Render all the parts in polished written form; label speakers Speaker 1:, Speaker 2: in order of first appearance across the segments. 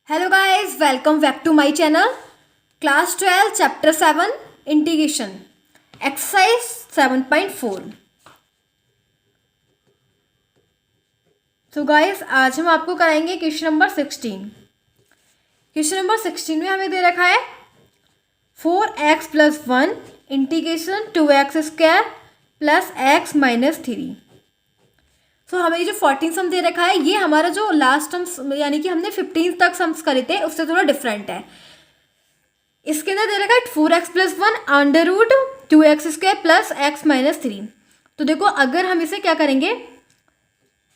Speaker 1: Hello guys, welcome back to my channel. Class 12 chapter 7 integration exercise 7.4। तो guys आज हम आपको कराएंगे क्वेश्चन नंबर 16। क्वेश्चन नंबर 16 में हमें दे रखा है 4x + 1 इंटीग्रेशन 2x² + x - 3। सो हमें ये जो 14 सम दे रखा है ये हमारा जो लास्ट सम यानी कि हमने 15 तक सम्स करे थे उससे थोड़ा डिफरेंट है। इसके अंदर दे रखा है 4x + 1 √2x² + x - 3। तो देखो अगर हम इसे क्या करेंगे,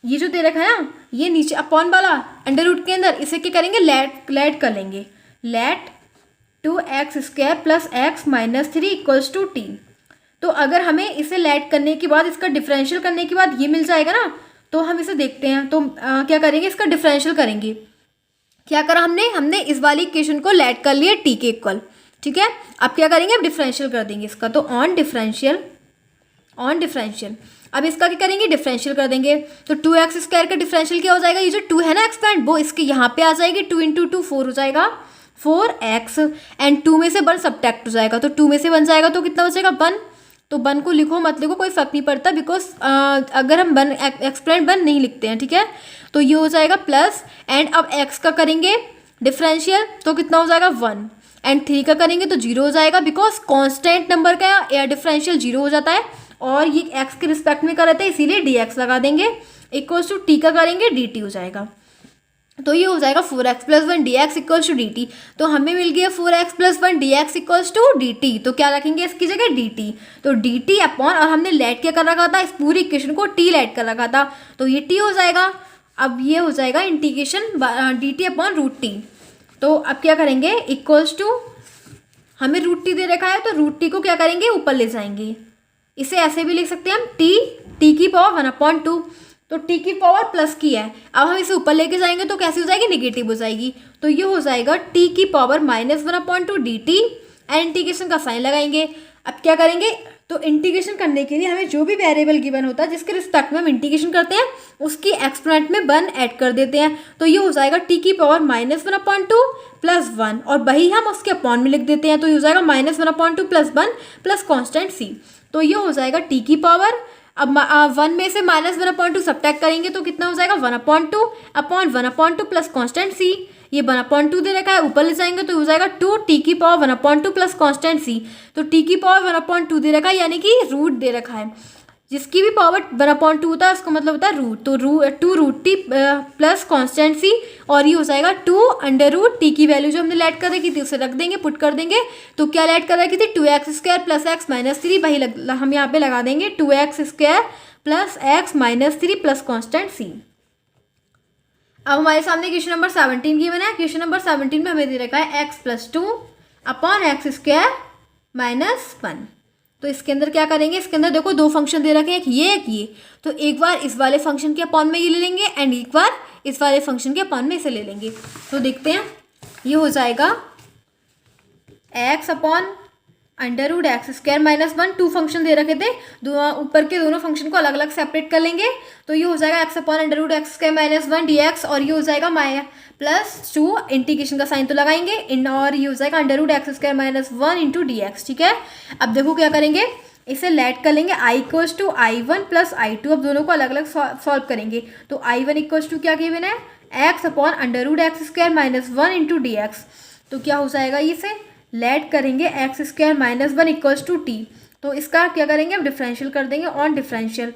Speaker 1: ये जो दे रखा है ना ये नीचे अपॉन वाला अंडर रूट के अंदर इसे क्या करेंगे लेट कर लेंगे। Let 2x² + x - 3 = t। तो अगर हमें इसे लेट करने के बाद इसका डिफरेंशियल करने के बाद ये मिल जाएगा ना, तो हम इसे देखते हैं। तो क्या करेंगे, इसका डिफरेंशियल करेंगे। क्या करा हमने इस वाली इक्वेशन को लेट कर लिया टी के इक्वल। ठीक है, अब क्या करेंगे, अब डिफरेंशियल कर देंगे इसका। तो ऑन डिफरेंशियल अब इसका क्या करेंगे, डिफरेंशियल कर देंगे। तो 2x² का डिफरेंशियल क्या हो जाएगा, ये जो 2 है ना एक्सपेंड वो इसके यहाँ पे आ जाएगी। 2 × 2 4 हो जाएगा 4x एंड 2 में से 1 सब्ट्रैक्ट हो जाएगा। तो 2 में से 1 जाएगा तो कितना बचेगा 1। तो 1 को लिखो मत लिखो कोई फर्क नहीं पड़ता, बिकॉज अगर हम 1 एक्सपेंड 1 नहीं लिखते हैं। ठीक है, तो ये हो जाएगा प्लस एंड अब x का करेंगे डिफरेंशियल तो कितना हो जाएगा 1 एंड 3 का करेंगे तो 0 हो जाएगा, बिकॉज कांस्टेंट नंबर का डिफरेंशियल 0 हो जाता है और ये x के रिस्पेक्ट में कर रहे थे इसीलिए dx लगा देंगे। इक्वल्स टू टी का करेंगे dt हो जाएगा। तो ये हो जाएगा 4x + 1 dx = dt। तो हमें मिल गया 4x + 1 dx = dt। तो क्या रखेंगे इसकी जगह dt। तो dt अपॉन, और हमने लेट क्या कर रखा था, इस पूरी इक्वेशन को t लेट कर रखा था तो ये t हो जाएगा। अब ये हो जाएगा इंटीग्रेशन dt अपॉन √t। तो अब क्या करेंगे, इक्वल्स टू हमें √t दे रखा है तो √t को क्या करेंगे ऊपर ले जाएंगे। इसे ऐसे भी लिख सकते हैं हम t की पावर 1/2। तो t की पावर प्लस की है, अब हम इसे ऊपर लेके जाएंगे तो कैसी हो जाएगी, निगेटिव हो जाएगी। तो ये हो जाएगा t की पावर -1/2 dt एंड इंटीग्रेशन का साइन लगाएंगे। अब क्या करेंगे, तो इंटीग्रेशन करने के लिए हमें जो भी वेरिएबल गिवन होता है जिसके रिस्पेक्ट में हम इंटीग्रेशन करते हैं उसकी एक्सपोनेंट में 1 ऐड कर देते हैं। तो ये हो जाएगा t की पावर -1/2 + 1 और वही हम उसके अपॉन में लिख देते हैं। तो ये हो जाएगा -1/2 + 1 प्लस कॉन्स्टेंट c। तो ये हो जाएगा t की पावर, अब 1 में से -1/2 सब्ट्रैक्ट करेंगे तो कितना हो जाएगा 1/2 अपॉन 1/2 प्लस कॉन्स्टेंट c। ये 1/2 दे रखा है, ऊपर ले जाएंगे तो हो जाएगा 2t की पावर 1/2 प्लस कॉन्स्टेंट c। तो t की पावर 1/2 दे रखा है यानी कि रूट दे रखा है। जिसकी भी पावर 1/2 होता है उसका मतलब होता है रूट। तो 2√t प्लस कॉन्स्टेंट c और ये हो जाएगा 2 की वैल्यू जो हमने लेट कर रखी थी उसे रख देंगे, पुट कर देंगे। तो क्या लेट कर रखी थी 2x² + x - 3, वही हम यहाँ पे लगा देंगे 2x² + x - 3 plus constant c। अब हमारे सामने क्वेश्चन नंबर 17 गिवन है। क्वेश्चन नंबर 17 में हमें दे रखा है x + 2 अपॉन x² - 1। तो इसके अंदर क्या करेंगे, इसके अंदर देखो 2 फंक्शन दे रखे हैं, एक ये। तो एक बार इस वाले फंक्शन के अपॉन में ये ले लेंगे एंड एक बार इस वाले फंक्शन के अपॉन में इसे ले लेंगे। तो देखते हैं, ये हो जाएगा x अपॉन √x² - 1। 2 फंक्शन दे रखे थे, ऊपर के दोनों फंक्शन को अलग अलग सेपरेट कर लेंगे। तो ये हो जाएगा x अपॉन √x² - 1 dx और ये हो जाएगा +2 इंटीग्रेशन का साइन तो लगाएंगे और ये हो जाएगा √x² - 1 × dx। ठीक है, अब देखो क्या करेंगे, इसे लेट कर लेंगे i = i1 + i2। अब दोनों को अलग अलग सॉल्व करेंगे। तो i1 = क्या गिवन है, x अपॉन √x² - 1 × dx। तो क्या हो जाएगा, इसे लेट करेंगे x² - 1 = t। तो इसका क्या करेंगे, अब डिफरेंशियल कर देंगे ऑन डिफरेंशियल।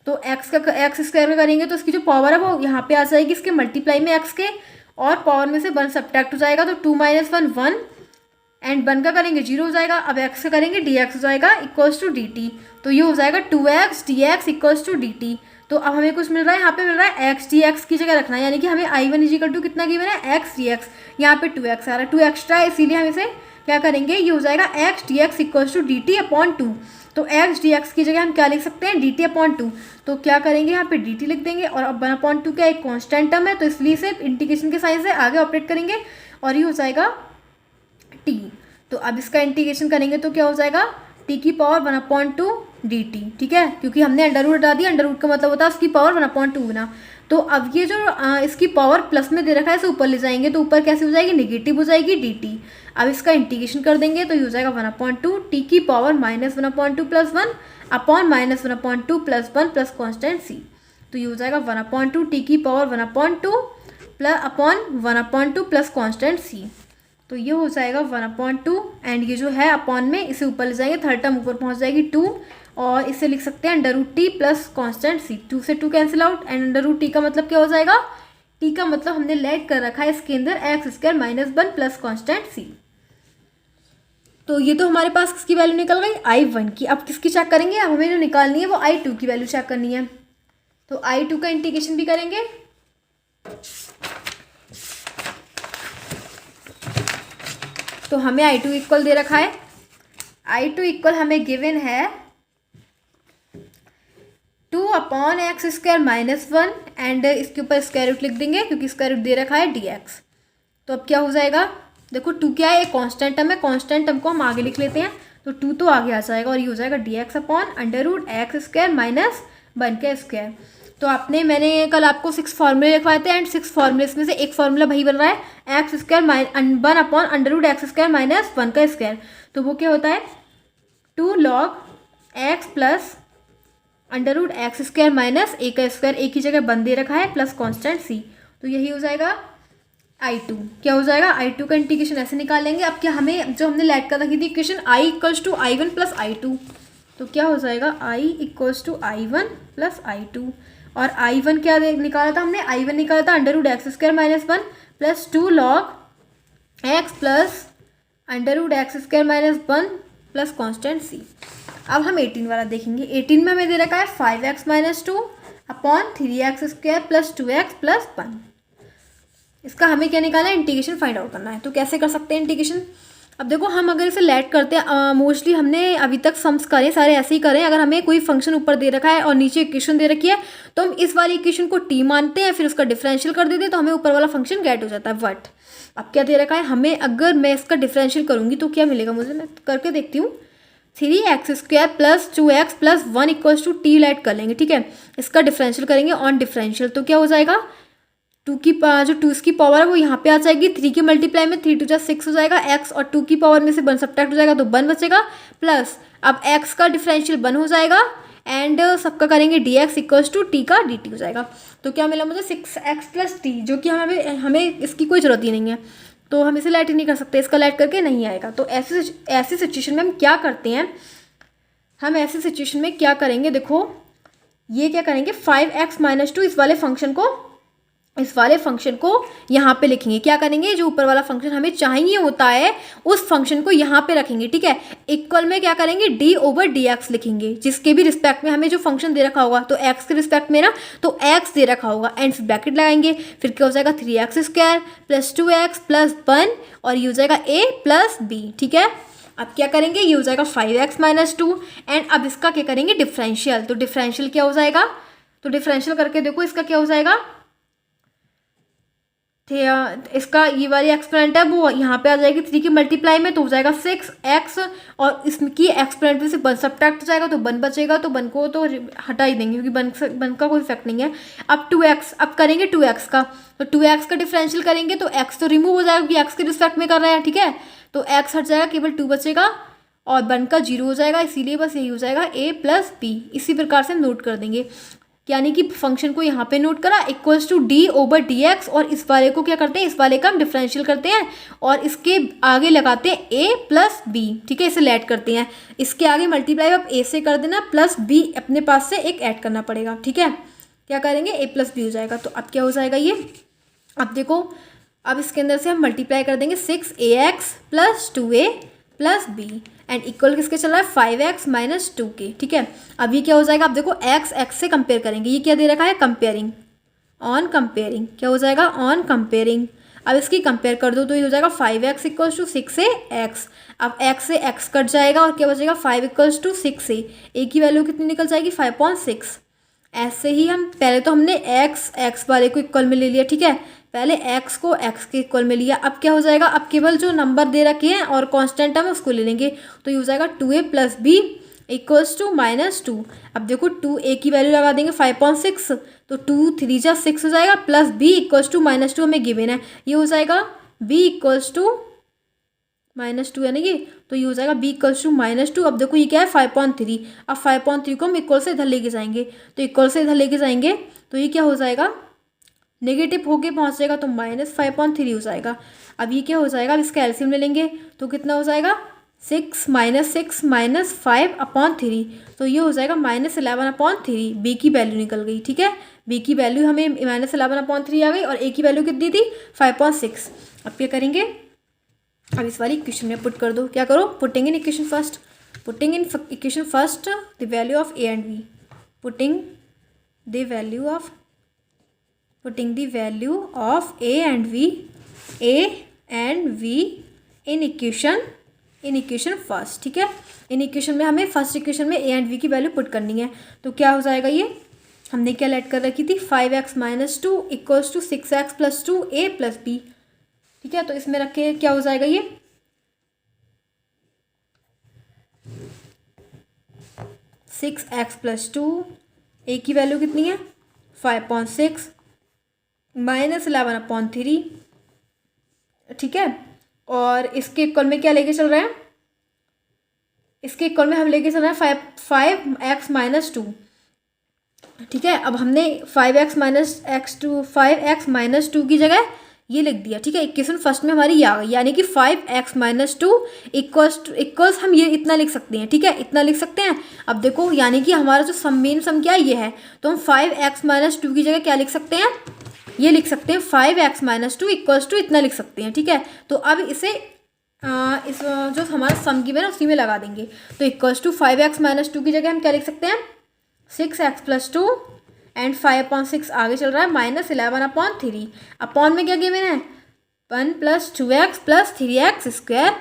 Speaker 1: तो x² का करेंगे तो इसकी जो पावर है वो यहाँ पे आ जाएगी इसके मल्टीप्लाई में x के, और पावर में से 1 सब्ट्रैक्ट हो जाएगा। तो 2 - 1 1 एंड 1 का करेंगे 0 हो जाएगा। अब x का करेंगे dx हो जाएगा = dt। तो ये हो जाएगा 2x dx = dt। तो अब हमें कुछ मिल रहा है, यहाँ पे मिल रहा है x dx की जगह रखना है, यानी कि हमें i1 = कितना गिवन है x dx। यहाँ पे 2x आ रहा है, 2 एक्स्ट्रा है इसीलिए हम इसे क्या करेंगे, ये हो जाएगा x dx = dt अपॉन 2। तो x dx की जगह हम क्या लिख सकते हैं, dt अपॉन 2। तो क्या करेंगे, यहाँ पे dt लिख देंगे और अब 1/2 क्या एक कांस्टेंट टर्म है तो इसलिए से इंटीग्रेशन के साइन से आगे ऑपरेट करेंगे और ये हो जाएगा t। तो अब इसका इंटीग्रेशन करेंगे तो क्या हो जाएगा, t की पावर 1/2 dt। ठीक है, क्योंकि हमने अंडर रूट हटा दिया, अंडर रूट का मतलब होता है उसकी पावर 1/2 गुना। तो अब ये जो इसकी पावर प्लस में दे रखा है इसे ऊपर ले जाएंगे तो ऊपर कैसे हो जाएगी, नेगेटिव हो जाएगी dt। अब इसका इंटीग्रेशन कर देंगे तो ये हो जाएगा 1/2 t की power -1/2 plus 1 upon -1/2 plus 1 plus constant c। तो ये हो जाएगा 1/2 t की power 1/2 plus upon 1/2 plus constant c। तो ये हो जाएगा 1/2 एंड ये जो है अपॉन में इसे ऊपर ले जाएंगे, थर्ड टर्म ऊपर पहुंच जाएगी 2 और इसे लिख सकते हैं √t प्लस कॉन्स्टेंट c। 2 से 2 कैंसिल आउट एंड √t का मतलब क्या हो जाएगा, t का मतलब हमने लेट कर रखा है इसके अंदर x² - 1 प्लस कॉन्स्टेंट c। तो ये तो हमारे पास किसकी वैल्यू निकल गई, I1 की। अब किसकी चेक करेंगे, अब हमें जो निकालनी है वो I2 की वैल्यू चेक करनी है। तो I2 का इंटीग्रेशन भी करेंगे। तो हमें I2 इक्वल दे रखा है, I2 इक्वल हमें गिवन है 2/(x² - 1) एंड इसके ऊपर स्क्वायर रूट लिख देंगे क्योंकि स्क्वायर रूट दे रखा है dx। तो अब क्या हो जाएगा, देखो 2 क्या है, एक कांस्टेंट टर्म है, कांस्टेंट टर्म को हम आगे लिख लेते हैं तो 2 तो आगे आ जाएगा और ये हो जाएगा dx/√x² - 1 का स्क्वायर। तो मैंने कल आपको 6 फार्मूले लिखवाए थे एंड 6 फार्मूले में से एक फार्मूला वही बन रहा है x² - 1/√x² - 1 का स्क्वायर। तो वो क्या होता है 2 log x plus √x² - a का स्क्वायर, एक ही जगह बन दे रखा है प्लस कॉन्स्टेंट c। तो यही हो जाएगा I2। क्या हो जाएगा, I2 का इंटीग्रेशन ऐसे निकालेंगे। अब क्या हमें जो हमने लेट कर रखी थी इक्वेशन I = I1 + I2, तो क्या हो जाएगा I = I1 + I2 और I1 क्या निकाला था हमने, I1 निकाला था √x² - 1 plus 2 log x plus √x² - 1 plus constant c। अब हम 18 वाला देखेंगे। 18 में हमें दे रखा है 5x - 2 upon 3x² plus 2x plus 1। इसका हमें क्या निकालना है, इंटीग्रेशन फाइंड आउट करना है। तो कैसे कर सकते हैं इंटीग्रेशन, अब देखो हम अगर इसे लेट करते हैं, मोस्टली हमने अभी तक सम्स करें सारे ऐसे ही करें। अगर हमें कोई फंक्शन ऊपर दे रखा है और नीचे इक्वेशन दे रखी है तो हम इस वाली इक्वेशन को t मानते हैं, फिर उसका डिफरेंशियल कर देते हैं तो हमें ऊपर वाला फंक्शन गेट हो जाता है। बट अब क्या दे रखा है हमें, अगर मैं इसका डिफरेंशियल करूँगी तो क्या मिलेगा मुझे, मैं करके देखती हूँ। 3x² plus 2x plus 1 = t late कर लेंगे, ठीक है। इसका डिफरेंशियल करेंगे ऑन डिफरेंशियल तो क्या हो जाएगा, 2 की जो 2 की पावर है वो यहाँ पे आ जाएगी, 3 के मल्टीप्लाई में 3 × 2 = 6 हो जाएगा x और 2 की पावर में से 1 सब्ट्रैक्ट हो जाएगा तो 1 बचेगा प्लस अब x का डिफरेंशियल 1 हो जाएगा एंड सबका करेंगे dx = t का dt हो जाएगा। तो क्या मिला मुझे 6x + t, जो कि हमें इसकी कोई ज़रूरत ही नहीं है तो हम इसे लेट ही नहीं कर सकते, इसका लेट करके नहीं आएगा। तो ऐसी सिचुएशन में हम क्या करते हैं, हम ऐसी सिचुएशन में क्या करेंगे, देखो ये क्या करेंगे 5x - 2 इस वाले फंक्शन को यहाँ पे लिखेंगे। क्या करेंगे, जो ऊपर वाला फंक्शन हमें चाहिए होता है उस फंक्शन को यहाँ पे रखेंगे, ठीक है। इक्वल में क्या करेंगे d/dx लिखेंगे, जिसके भी रिस्पेक्ट में हमें जो फंक्शन दे रखा होगा, तो x के रिस्पेक्ट में ना तो x दे रखा होगा एंड फिर ब्रैकेट लगाएंगे, फिर क्या हो जाएगा 3x² प्लस 2x प्लस 1 और ये हो जाएगा a प्लस b, ठीक है। अब क्या करेंगे, ये हो जाएगा 5x - 2 एंड अब इसका क्या करेंगे डिफरेंशियल। तो डिफरेंशियल क्या हो जाएगा, तो डिफरेंशियल करके देखो इसका क्या हो जाएगा, इसका ये वाली एक्सपोनेंट है वो यहाँ पे आ जाएगी 3 के मल्टीप्लाई में तो हो जाएगा 6x और इसकी एक्सपोनेंट में से 1 सब्ट्रैक्ट हो जाएगा तो 1 बचेगा, तो 1 को तो हटा ही देंगे क्योंकि 1 का कोई इफेक्ट नहीं है। अब 2x, अब करेंगे 2x का, तो 2x का डिफरेंशियल करेंगे तो x तो रिमूव हो जाएगा क्योंकि x के रिस्पेक्ट में कर रहे हैं, ठीक है। तो x हट जाएगा, केवल 2 बचेगा और 1 का 0 हो जाएगा, इसीलिए बस यही हो जाएगा a + b। इसी प्रकार से हम नोट कर देंगे, यानी कि फंक्शन को यहाँ पे नोट करा = d/dx और इस वाले को क्या करते हैं, इस वाले का हम डिफरेंशियल करते हैं और इसके आगे लगाते हैं a + b, ठीक है। इसे लेट करते हैं, इसके आगे मल्टीप्लाई आप a से कर देना प्लस b अपने पास से एक ऐड करना पड़ेगा, ठीक है। क्या करेंगे a + b हो जाएगा। तो अब क्या हो जाएगा ये, अब देखो अब इसके अंदर से हम मल्टीप्लाई कर देंगे 6ax + 2a + b and equal किसके चल रहा है 5x - 2 के, ठीक है। अब ये क्या हो जाएगा, अब देखो x से कंपेयर करेंगे, ये क्या दे रखा है कंपेयरिंग, ऑन कंपेयरिंग, क्या हो जाएगा ऑन कंपेयरिंग। अब इसकी कंपेयर कर दो तो ये हो जाएगा 5x = 6x। अब x से x कट जाएगा और क्या बचेगा 5 = 6a, a की वैल्यू कितनी निकल जाएगी 5.6। ऐसे ही हम पहले तो हमने x वाले को इक्वल में ले लिया, ठीक है, पहले x को x के इक्वल में लिया। अब क्या हो जाएगा, अब केवल जो नंबर दे रखे हैं और कांस्टेंट है उसको ले लेंगे तो ये हो जाएगा 2a + b इक्वल्स टू -2। अब देखो 2 ए की वैल्यू लगा देंगे 5.6, तो 2 3 जा 6 हो जाएगा, प्लस बी इक्वल्स टू -2 हमें गिवन है, ये हो जाएगा बी इक्वल्स टू -2 है ना ये, तो ये हो जाएगा बी इक्वल्स टू -2। अब देखो ये क्या है 5.3, अब 5.3 को हम इक्वल से इधर लेके जाएंगे, तो इक्वल से इधर लेके जाएंगे तो ये क्या हो जाएगा, नेगेटिव होके पहुंच जाएगा, तो -5.3 हो जाएगा। अब ये क्या हो जाएगा, अब इसका एलसीएम ले लेंगे तो कितना हो जाएगा 6 - 5/3, तो ये हो जाएगा -11/3। बी की वैल्यू निकल गई, ठीक है, बी की वैल्यू हमें -11/3 आ गई और ए की वैल्यू कितनी थी 5.6। अब क्या करेंगे, अब इस वाली इक्वेशन में पुट कर दो, क्या करो, putting in equation first the value of A and B, putting the value of A and B in equation first, ठीक है। इन इक्वेशन में हमें फर्स्ट इक्वेशन में ए एंड वी की वैल्यू पुट करनी है, तो क्या हो जाएगा, ये हमने क्या लेट कर रखी थी 5x - 2 equals to 6x + 2 a + b, ठीक है। तो इसमें रखे क्या हो जाएगा, ये 6x + 2, a की वैल्यू कितनी है 5.6 -11/3, ठीक है। और इसके इक्वल में क्या लेके चल रहे हैं, इसके इक्वल में हम लेके चल रहे हैं 5x - 2, ठीक है। अब हमने 5x - 2 की जगह ये लिख दिया, ठीक है। इक्वेशन फर्स्ट में हमारी ये आ गई, यानी कि 5x - 2 इक्वल्स हम ये इतना लिख सकते हैं, ठीक है, इतना लिख सकते हैं। अब देखो यानी कि हमारा जो मेन सम क्या है ये है, तो हम 5x - 2 की जगह क्या लिख सकते हैं, ये लिख सकते हैं 5x - 2 इक्वल्स टू इतना लिख सकते हैं, ठीक है। तो अब इसे इस जो हमारा सम की है ना उसी में लगा देंगे, तो इक्वल्स टू 5x - 2 की जगह हम क्या लिख सकते हैं 6x + 2 एंड 5.6 आगे चल रहा है -11/3, अपॉन में क्या गिवन है 1 + 2x + 3x²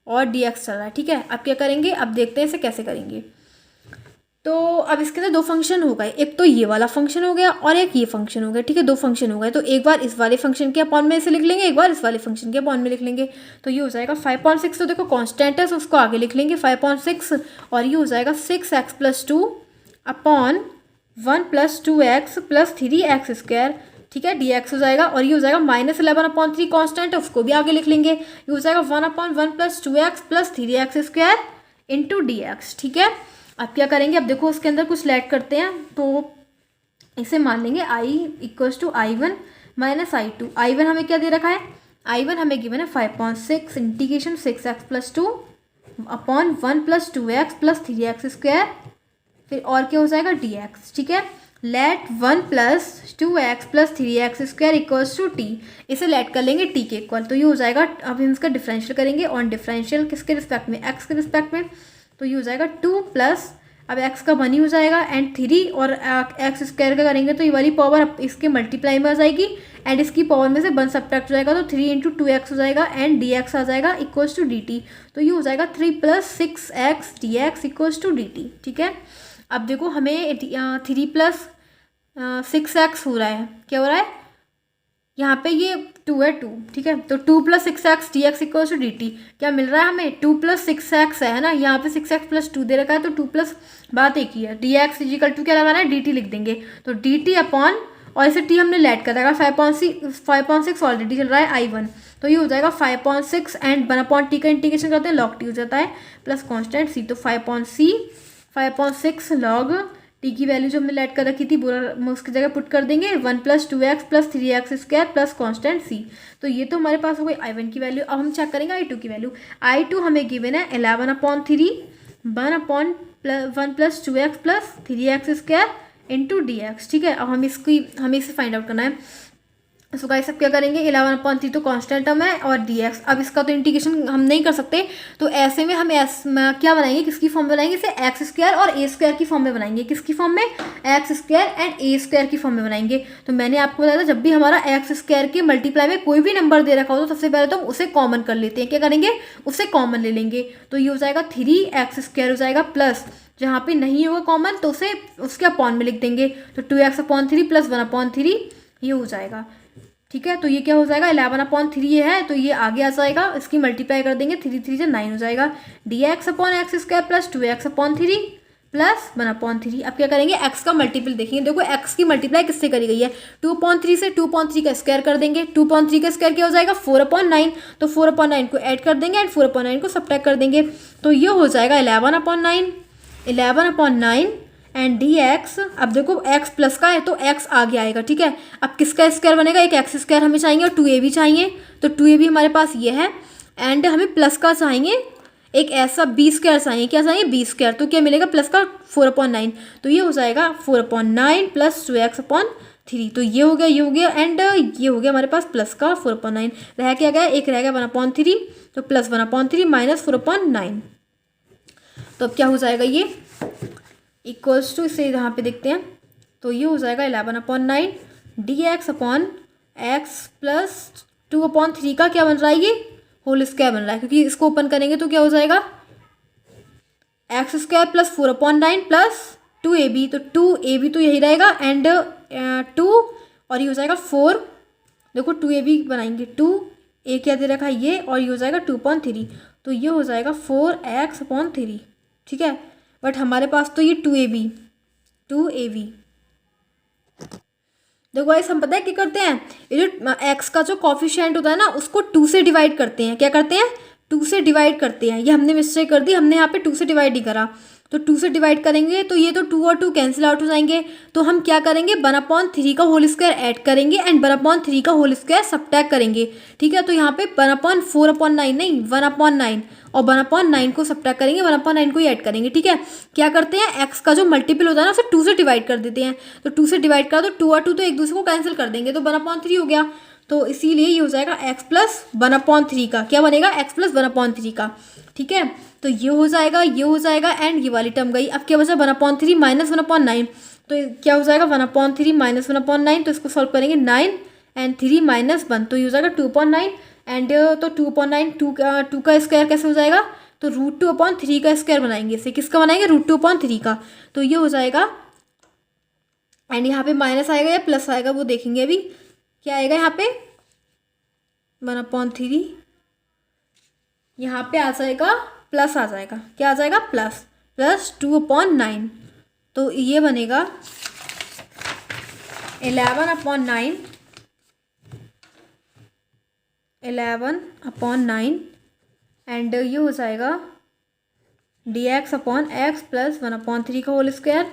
Speaker 1: और dx चल रहा है, ठीक है। अब क्या करेंगे, अब देखते हैं इसे कैसे करेंगे। तो अब इसके अंदर दो फंक्शन हो गए, एक तो ये वाला फंक्शन हो गया और एक ये फंक्शन हो गया, ठीक है, दो फंक्शन हो गए। तो एक बार इस वाले फंक्शन के अपॉन में इसे लिख लेंगे, एक बार इस वाले फंक्शन के अपॉन में लिख लेंगे, तो ये हो जाएगा 5.6, तो देखो कांस्टेंट है तो उसको आगे लिख लेंगे 5.6, और ये हो जाएगा 6x + 2 अपॉन 1 + 2x + 3x², ठीक है, dx हो जाएगा। और ये हो जाएगा -11/3 कांस्टेंट है उसको भी आगे लिख लेंगे, ये हो जाएगा 1/1 + 2x + 3x² इंटू dx, ठीक है। अब क्या करेंगे, अब देखो उसके अंदर कुछ लेट करते हैं, तो इसे मान लेंगे i = I1 - I2। I1 हमें क्या दे रखा है, I1 हमें गिवन है 5.6 integration 6x + 2 upon 1 + 2x + 3x², फिर और क्या हो जाएगा dx, ठीक है। Let 1 + 2x + 3x² equals to t, इसे लेट कर लेंगे t के इक्वल, तो ये हो जाएगा, अब हम इसका डिफरेंशियल करेंगे ऑन डिफरेंशियल किसके रिस्पेक्ट में, x के रिस्पेक्ट में, तो ये हो जाएगा 2 प्लस अब x का 1 ही हो जाएगा एंड 3 और x² का करेंगे तो ये वाली पावर इसके मल्टीप्लाई में आ जाएगी एंड इसकी पावर में से 1 सब्ट्रैक्ट हो जाएगा, तो 3 × 2x हो जाएगा एंड dx आ जाएगा इक्वल्स टू dt, तो ये हो जाएगा 3 + 6x dx equals to dt, ठीक है। अब देखो हमें 3 + 6x हो रहा है, क्या हो रहा है यहाँ पे, ये 2 है 2, ठीक है, तो 2 + 6x dx equals to dt क्या मिल रहा है हमें 2 + 6x है ना, यहाँ पे 6x + 2 दे रखा है, तो 2 प्लस बात एक ही है, dx = क्या लगाना है dt लिख देंगे, तो dt अपॉन और इसे t हमने लेट कर रखा 5.6 ऑलरेडी चल रहा है I1, तो ये हो जाएगा 5.6 एंड 1/t का इंटीग्रेशन करते हैं log t हो जाता है प्लस कॉन्स्टेंट c, तो 5.6 log t की वैल्यू जो हमने लेट कर रखी थी वो उसकी जगह पुट कर देंगे 1 + 2x + 3x² plus constant c, तो ये तो हमारे पास हो गई I1 की वैल्यू। अब हम चेक करेंगे I2 की वैल्यू, I2 हमें गिवन है 11/3 1 + 2x + 3x² इंटू dx, ठीक है। अब हमें इसे फाइंड आउट करना है, सो गाइस अब क्या करेंगे 11/3 तो कांस्टेंट टर्म है और dx, अब इसका तो इंटीग्रेशन हम नहीं कर सकते, तो ऐसे में हम क्या बनाएंगे, किसकी फॉर्म में बनाएंगे, इसे x² और a² की फॉर्म में बनाएंगे, किसकी फॉर्म में x² एंड a² की फॉर्म में बनाएंगे। तो मैंने आपको बताया था जब भी हमारा x² के मल्टीप्लाई में कोई भी नंबर दे रखा हो तो सबसे पहले तो हम उसे कॉमन कर लेते हैं, क्या करेंगे उसे कॉमन ले लेंगे, तो ये हो जाएगा 3x² हो जाएगा प्लस जहाँ पे नहीं होगा कॉमन तो उसे उसके अपॉन में लिख देंगे, तो 2x/3 + 1/3 ये हो जाएगा। ठीक है, तो ये क्या हो जाएगा 11/3 ये है, तो ये आगे आ जाएगा, इसकी मल्टीप्लाई कर देंगे, 3 3 से 9 हो जाएगा। dx/x² plus 2x/3 plus 1/3। अब क्या करेंगे, x का मल्टीपल देखेंगे। देखो x की मल्टीप्लाई किससे करी गई है, 2/3 से 2/3 का स्क्वायर कर देंगे। 2/3 का स्क्वायर क्या हो जाएगा 4/9, तो 4/9 को ऐड कर देंगे एंड 4/9 को सब्ट्रैक्ट कर देंगे, तो ये हो जाएगा 11/9 एंड डी एक्स। अब देखो x प्लस का है तो x आगे आएगा, ठीक है। अब किसका स्क्वायर बनेगा, एक x² हमें चाहिए और 2ab चाहिए, तो 2ab हमारे पास ये है एंड हमें प्लस का चाहिए, एक ऐसा b² चाहिए, क्या चाहिए b², तो क्या मिलेगा प्लस का 4/9, तो ये हो जाएगा 4/9 प्लस 2x/3, तो ये हो गया, ये हो गया एंड ये हो गया हमारे पास प्लस का 4/9, रह क्या गया, एक रह गया 1/3, तो प्लस 1/3 माइनस 4/9, तो अब क्या हो जाएगा ये इक्वल्स टू, इसे यहाँ पे देखते हैं, तो ये हो जाएगा 11/9 dx/x प्लस 2/3 का क्या बन रहा है, ये होल स्क्वायर बन रहा है, क्योंकि इसको ओपन करेंगे तो क्या हो जाएगा x² प्लस 4/9 प्लस 2ab, तो 2ab तो यही रहेगा एंड 2 और ये हो जाएगा 4, देखो 2ab बनाएंगे, 2a क्या दे रखा है ये, और ये हो जाएगा 2/3, तो ये हो जाएगा 4x/3, ठीक है। बट हमारे पास तो ये 2ab देखो गाइस, हम पता है क्या करते हैं, ये जो x का जो कॉफिशिएंट होता है ना, उसको 2 से डिवाइड करते हैं, क्या करते हैं 2 से डिवाइड करते हैं, ये हमने मिस्टेक कर दी, हमने यहाँ पे 2 से डिवाइड नहीं करा, तो 2 से डिवाइड करेंगे तो ये तो 2 और 2 कैंसिल आउट हो जाएंगे, तो हम क्या करेंगे 1/3 का होल स्क्वायर ऐड करेंगे एंड 1/3 का होल स्क्वायर सब्ट्रैक्ट करेंगे, ठीक है। तो यहाँ पे 1/4/9 नहीं 1/9 और 1/9 को सब्ट्रैक्ट करेंगे, 1/9 को ही ऐड करेंगे, ठीक है। क्या करते हैं x का जो मल्टीपल होता है ना उसे 2 से डिवाइड कर देते हैं, तो 2 से डिवाइड करा तो 2 और 2 तो एक दूसरे को कैंसिल कर देंगे, तो 1/3 हो गया, तो इसीलिए ये हो जाएगा x प्लस 1/3 का, क्या बनेगा x प्लस 1/3 का, ठीक है। तो ये हो जाएगा, ये हो जाएगा एंड ये वाली टर्म गई। अब क्या बचा 1/3 माइनस 1/9, तो क्या हो जाएगा 1/3 माइनस 1/9, तो इसको सॉल्व करेंगे 9 एंड 3 माइनस 1, तो ये हो जाएगा 2/9 एंड तो 2/9 2 का स्क्वायर कैसे हो जाएगा, तो √2/3 का स्क्वायर बनाएंगे, इसे किसका बनाएंगे √2/3 का, तो ये हो जाएगा एंड यहाँ पे माइनस आएगा या प्लस आएगा वो देखेंगे अभी, क्या आएगा यहाँ पे 1/3, यहाँ पे आ जाएगा प्लस, आ जाएगा क्या आ जाएगा प्लस 2/9, तो ये बनेगा 11/9 एंड ये हो जाएगा dx/x प्लस 1/3 का होल स्क्वायर,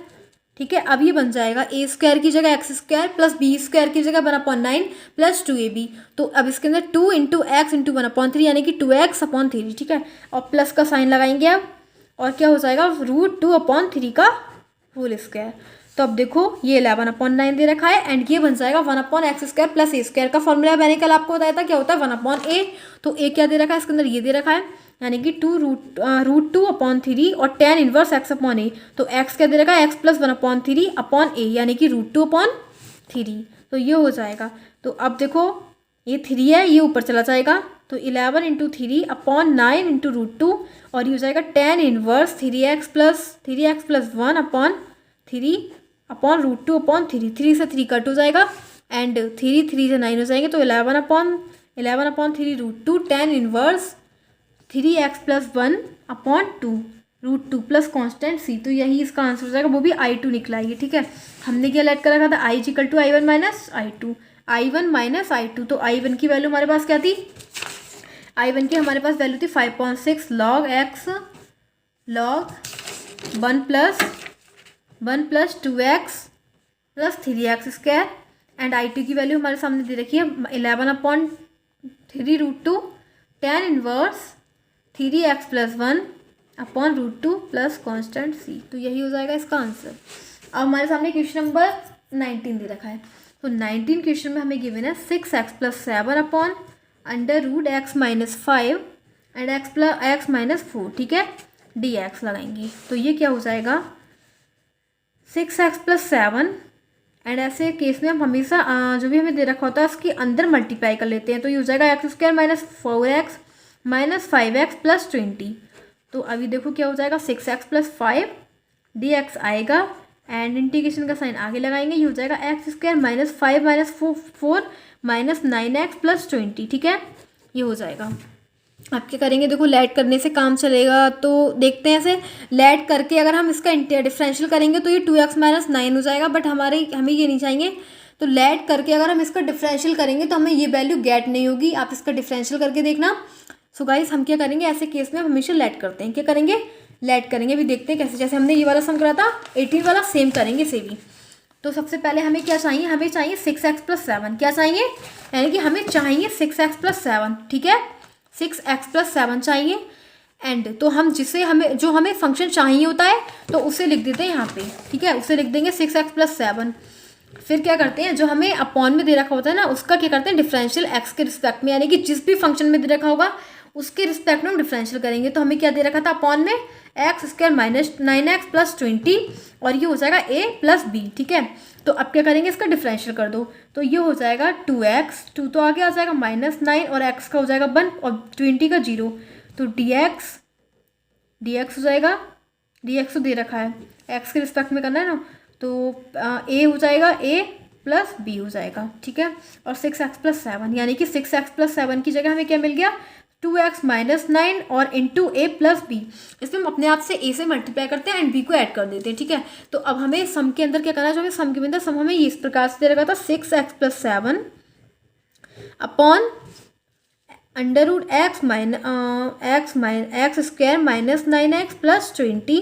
Speaker 1: ठीक है। अब ये बन जाएगा a² की जगह x² प्लस b² की जगह 1/9 प्लस 2ab, तो अब इसके अंदर 2 × x × 1/3 यानी कि 2x/3, ठीक है, और प्लस का साइन लगाएंगे अब, और क्या हो जाएगा √2/3 का होल स्क्वायर, तो अब देखो ये 11/9 दे रखा है एंड ये बन जाएगा 1/x² प्लस a² का फॉर्मूला मैंने कल आपको बताया था क्या होता है 1/a, तो a क्या दे रखा है इसके अंदर ये दे रखा है यानी कि √2/3 और tan इनवर्स x/a, तो x क्या दे रखा है x प्लस 1/3/a यानी कि √2/3, तो ये हो जाएगा। तो अब देखो ये 3 है ये ऊपर चला जाएगा, तो 11 × 3/9 × √2 और ये हो जाएगा tan inverse 3x plus 1/3 upon √2/3, 3 से 3 कट हो जाएगा एंड 3 3 से 9 हो जाएंगे, तो 11/3 √2 tan inverse 3x plus 1/2 √2 plus constant c, तो यही इसका आंसर हो जाएगा, वो भी I2 निकला है, ठीक है। हमने क्या लेट कर रखा था I = I1 minus I2, I1 minus I2, तो I1 की वैल्यू हमारे पास क्या थी, I1 की हमारे पास वैल्यू थी 5.6 log x log 1 plus 2x plus 3x² and I2 की वैल्यू हमारे सामने दे रखी है 11/3 √2 tan inverse 3x plus 1/√2 plus constant c, तो यही हो जाएगा इसका आंसर। अब हमारे सामने क्वेश्चन नंबर 19 दे रखा है, तो 19 क्वेश्चन में हमें गिवन है 6x plus 7/√x minus 5 and x minus 4, ठीक है, dx लगाएंगे, तो ये क्या हो जाएगा 6x प्लस 7 एंड ऐसे केस में हम हमेशा जो भी हमें दे रखा होता है उसके अंदर मल्टीप्लाई कर लेते हैं, तो ये हो जाएगा x² minus 4x minus 5x plus 20, तो अभी देखो क्या हो जाएगा 6x प्लस 5 dx आएगा एंड इंटीग्रेशन का साइन आगे लगाएंगे, ये हो जाएगा x² minus 5 minus 4 minus 9x plus 20, ठीक है, ये हो जाएगा। आप क्या करेंगे, देखो लेट करने से काम चलेगा, तो देखते हैं ऐसे लेट करके अगर हम इसका डिफरेंशियल करेंगे तो ये 2x माइनस 9 हो जाएगा, बट हमें ये नहीं चाहिए। तो लेट करके अगर हम इसका डिफरेंशियल करेंगे तो हमें ये वैल्यू गेट नहीं होगी, आप इसका डिफरेंशियल करके देखना। सो गाइस हम क्या करेंगे, ऐसे केस में हम हमेशा लेट करते हैं, क्या करेंगे, लेट करेंगे। अभी देखते हैं कैसे, जैसे हमने ये वाला सम करा था 18 वाला, सेम करेंगे इसे भी। तो सबसे पहले हमें क्या चाहिए, हमें चाहिए 6x प्लस 7, क्या चाहिए, यानी कि हमें चाहिए 6x प्लस 7, ठीक है, 6x प्लस 7 चाहिए। एंड तो हम जिसे हमें जो हमें फंक्शन चाहिए होता है तो उसे लिख देते हैं यहाँ पे, ठीक है, उसे लिख देंगे 6x प्लस 7। फिर क्या करते हैं, जो हमें अपॉन में दे रखा होता है ना, उसका क्या करते हैं, डिफरेंशियल x के रिस्पेक्ट में, यानी कि जिस भी फंक्शन में दे रखा होगा उसके रिस्पेक्ट में हम डिफरेंशियल करेंगे। तो हमें क्या दे रखा था अपॉन में, x square minus 9x plus 20, और ये हो जाएगा a प्लस b, ठीक है। तो अब क्या करेंगे, इसका डिफरेंशियल कर दो, तो ये हो जाएगा 2x, 2 तो आगे आ जाएगा माइनस 9 और x का हो जाएगा 1 और 20 का 0, तो dx हो जाएगा, dx तो दे रखा है, x के रिस्पेक्ट में करना है ना, तो a हो जाएगा a प्लस b हो जाएगा, ठीक है, और 6x प्लस 7, यानी कि 6x प्लस 7 की जगह हमें क्या मिल गया, 2x माइनस 9 और इंटू a प्लस b। इसमें हम अपने आप से a से मल्टीप्लाई करते हैं एंड b को ऐड कर देते हैं, ठीक है। तो अब हमें सम के अंदर क्या करना है, जो हमें सम के अंदर सम हमें इस प्रकार से दे रखा था 6x plus 7 upon under root x square minus 9x plus 20,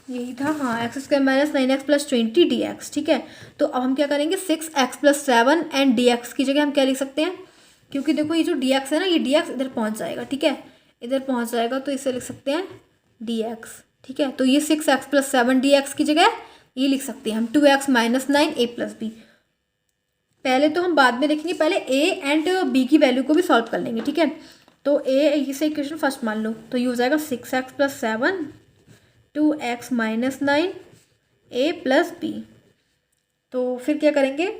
Speaker 1: यही था, हाँ, x square minus 9x plus 20 dx, ठीक है। तो अब हम क्या करेंगे, 6x प्लस 7 एंड dx की जगह हम क्या लिख सकते हैं, क्योंकि देखो ये जो dx है ना, ये dx इधर पहुंच जाएगा, ठीक है, इधर पहुंच जाएगा, तो इसे लिख सकते हैं dx, ठीक है। तो ये 6x प्लस 7 dx की जगह ये लिख सकते हैं हम 2x minus 9 a plus b। पहले तो हम बाद में लिखेंगे, पहले a एंड b की वैल्यू को भी सॉल्व कर लेंगे, ठीक है। तो a इसे इक्वेशन फर्स्ट मान लो, तो ये हो जाएगा 6x plus 7 2x minus 9 a plus b। तो फिर क्या करेंगे,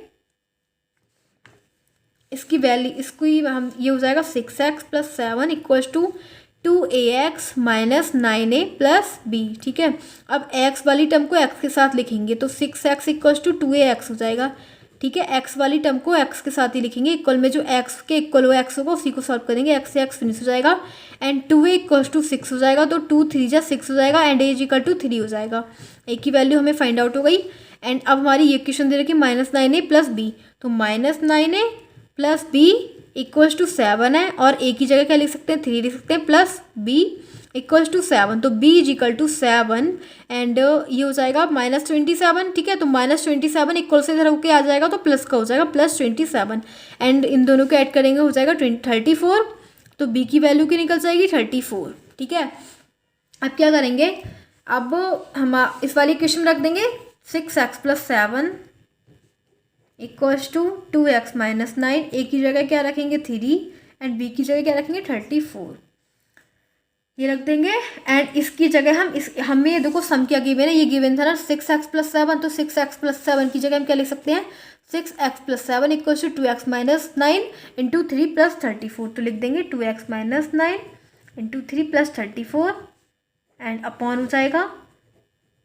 Speaker 1: इसकी वैल्यू, इसकी हम, ये हो जाएगा 6x plus 7 equals to 2ax minus 9a plus b, ठीक है। अब x वाली टर्म को x के साथ लिखेंगे, तो 6x इक्वल्स टू 2ax हो जाएगा, ठीक है। x वाली टर्म को x के साथ ही लिखेंगे, इक्वल में जो x के इक्वल हो x होगा उसी को सॉल्व करेंगे, x से x फिनिश हो जाएगा एंड 2a इक्वल्स टू 6 हो जाएगा, तो 2 3 जा 6 हो जाएगा एंड a इक्वल टू 3 हो जाएगा। a की वैल्यू हमें फाइंड आउट हो गई। एंड अब हमारी ये इक्वेशन दे रखी माइनस 9a प्लस b, तो minus 9a plus b equals to 7 है, और a की जगह क्या लिख सकते हैं, 3 लिख सकते हैं, प्लस b इक्वल्स टू 7, तो b is equal to 7 and ये हो जाएगा माइनस 27, ठीक है। तो माइनस 27 इक्वल से इधर होके आ जाएगा, तो प्लस का हो जाएगा प्लस 27 एंड इन दोनों को ऐड करेंगे हो जाएगा 34, तो b की वैल्यू की निकल जाएगी 34, ठीक है। अब क्या करेंगे, अब हम इस वाली इक्वेशन रख देंगे 6x plus 7 equals to 2x minus 9, a की जगह क्या रखेंगे 3 एंड b की जगह क्या रखेंगे 34, ये रख देंगे। एंड इसकी जगह हम हमें ये देखो सम क्या गिवन है, ये गिवन था ना 6x प्लस 7, तो 6x प्लस 7 की जगह हम क्या लिख सकते हैं, 6x plus 7 equals to 2x minus 9 into 3 plus 34, तो लिख देंगे 2x minus 9 into 3 plus 34 and upon हो जाएगा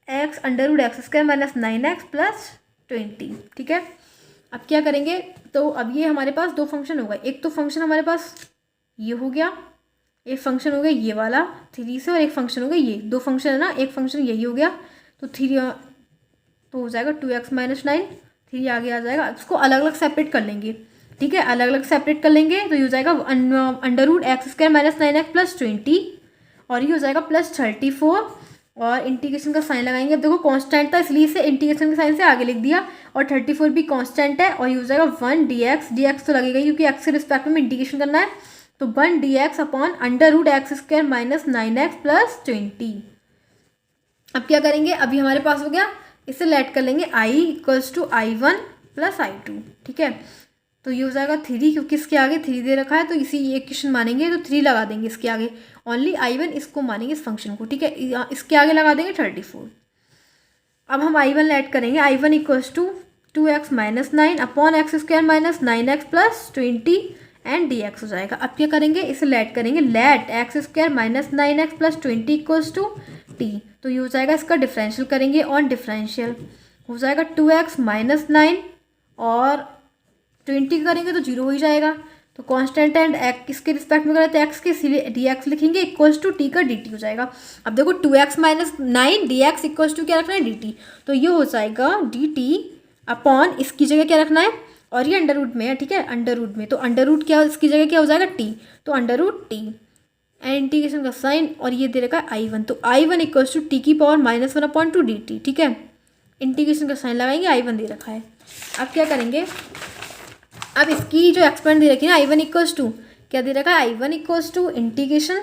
Speaker 1: x under root x square minus 9x plus 20, ठीक है। अब क्या करेंगे, तो अब ये हमारे पास दो फंक्शन हो गए, एक तो फंक्शन हमारे पास ये हो गया, एक फंक्शन हो गया ये वाला 3 से, और एक फंक्शन हो गया ये, दो फंक्शन है ना, एक फंक्शन यही हो गया, तो 3 तो हो जाएगा 2x माइनस 9, 3 आगे आ जाएगा, इसको अलग अलग सेपरेट कर लेंगे, ठीक है, अलग अलग सेपरेट कर लेंगे, तो ये हो जाएगा under root x square minus 9x plus 20, और ये हो जाएगा प्लस 34, और इंटीग्रेशन का साइन लगाएंगे। अब देखो कांस्टेंट था इसलिए इसे इंटीग्रेशन के साइन से आगे लिख दिया, और 34 भी कांस्टेंट है, और ये हो जाएगा 1 dx तो लगेगा क्योंकि x के रिस्पेक्ट में इंटीग्रेशन करना है, तो 1 dx upon under root x square minus 9x plus 20। अब क्या करेंगे, अभी हमारे पास हो गया, इसे लेट कर लेंगे i equals to i1 plus i2, ठीक है। तो ये हो जाएगा 3, क्योंकि इसके आगे 3 दे रखा है, तो इसी ये इक्वेशन मानेंगे, तो 3 लगा देंगे इसके आगे, ओनली i1 इसको मानेंगे इस फंक्शन को, ठीक है, इसके आगे लगा देंगे 34। अब हम i1 लेट करेंगे, i1 equals to 2x minus 9 upon x square minus 9x plus 20 and dx हो जाएगा। अब क्या करेंगे, इसे लेट करेंगे, let x square minus 9x plus 20 equals to t, तो ये हो जाएगा, इसका डिफरेंशियल करेंगे, ऑन डिफरेंशियल हो जाएगा 2x माइनस 9 और 20 का करेंगे तो 0 हो ही जाएगा। तो कांस्टेंट एंड एक्स इसके रिस्पेक्ट में करें तो एक्स के, इसलिए डी एक्स लिखेंगे इक्वल्स टू टी का डी टी हो जाएगा। अब देखो 2x minus 9 D x equals to क्या रखना है, डी टी। तो ये हो जाएगा डी टी अपॉन इसकी जगह क्या रखना है, और ये अंडर रूट में है, ठीक है, अंडर रूट में, तो अंडर रूट क्या इसकी जगह क्या हो जाएगा, टी, तो under root T and integration का साइन, और ये दे रखा है I1, तो I1 इक्वल्स टू टी की पावर -1 अपॉन 2 डी टी, ठीक है। इंटीग्रेशन का साइन लगाएंगे, I1 दे रखा है। अब क्या करेंगे, अब इसकी जो एक्सपेंड दे रखी है ना, I1 इक्वल्स टू क्या दे रखा है, I1 equals to integration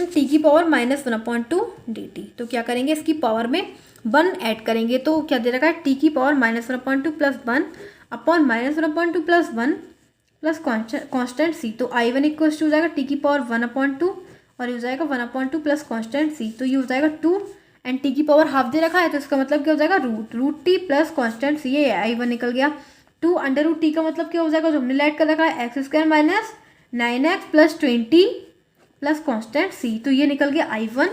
Speaker 1: T की पावर -1 अपॉन 2 डी टी। तो क्या करेंगे, इसकी पावर में 1 ऐड करेंगे, तो क्या दे रखा है, टी की power -1 upon 2 plus 1 upon -1 upon 2 plus 1 plus constant C. तो I1 इक्वल्स टू हो जाएगा टी की पावर 1 अपॉन 2 और ये हो जाएगा 1 अपॉन 2 प्लस कॉन्स्टेंट सी। तो ये हो जाएगा 2 एंड टी की पावर हाफ दे रखा है, तो इसका मतलब क्या हो जाएगा, रूट टी प्लस कॉन्स्टेंट सी। ये I1 निकल गया। 2 अंडर रूट टी का मतलब क्या हो जाएगा, जो हमने ऐड कर रखा है, X square minus 9x plus 20 plus constant C. तो ये निकल गया I1।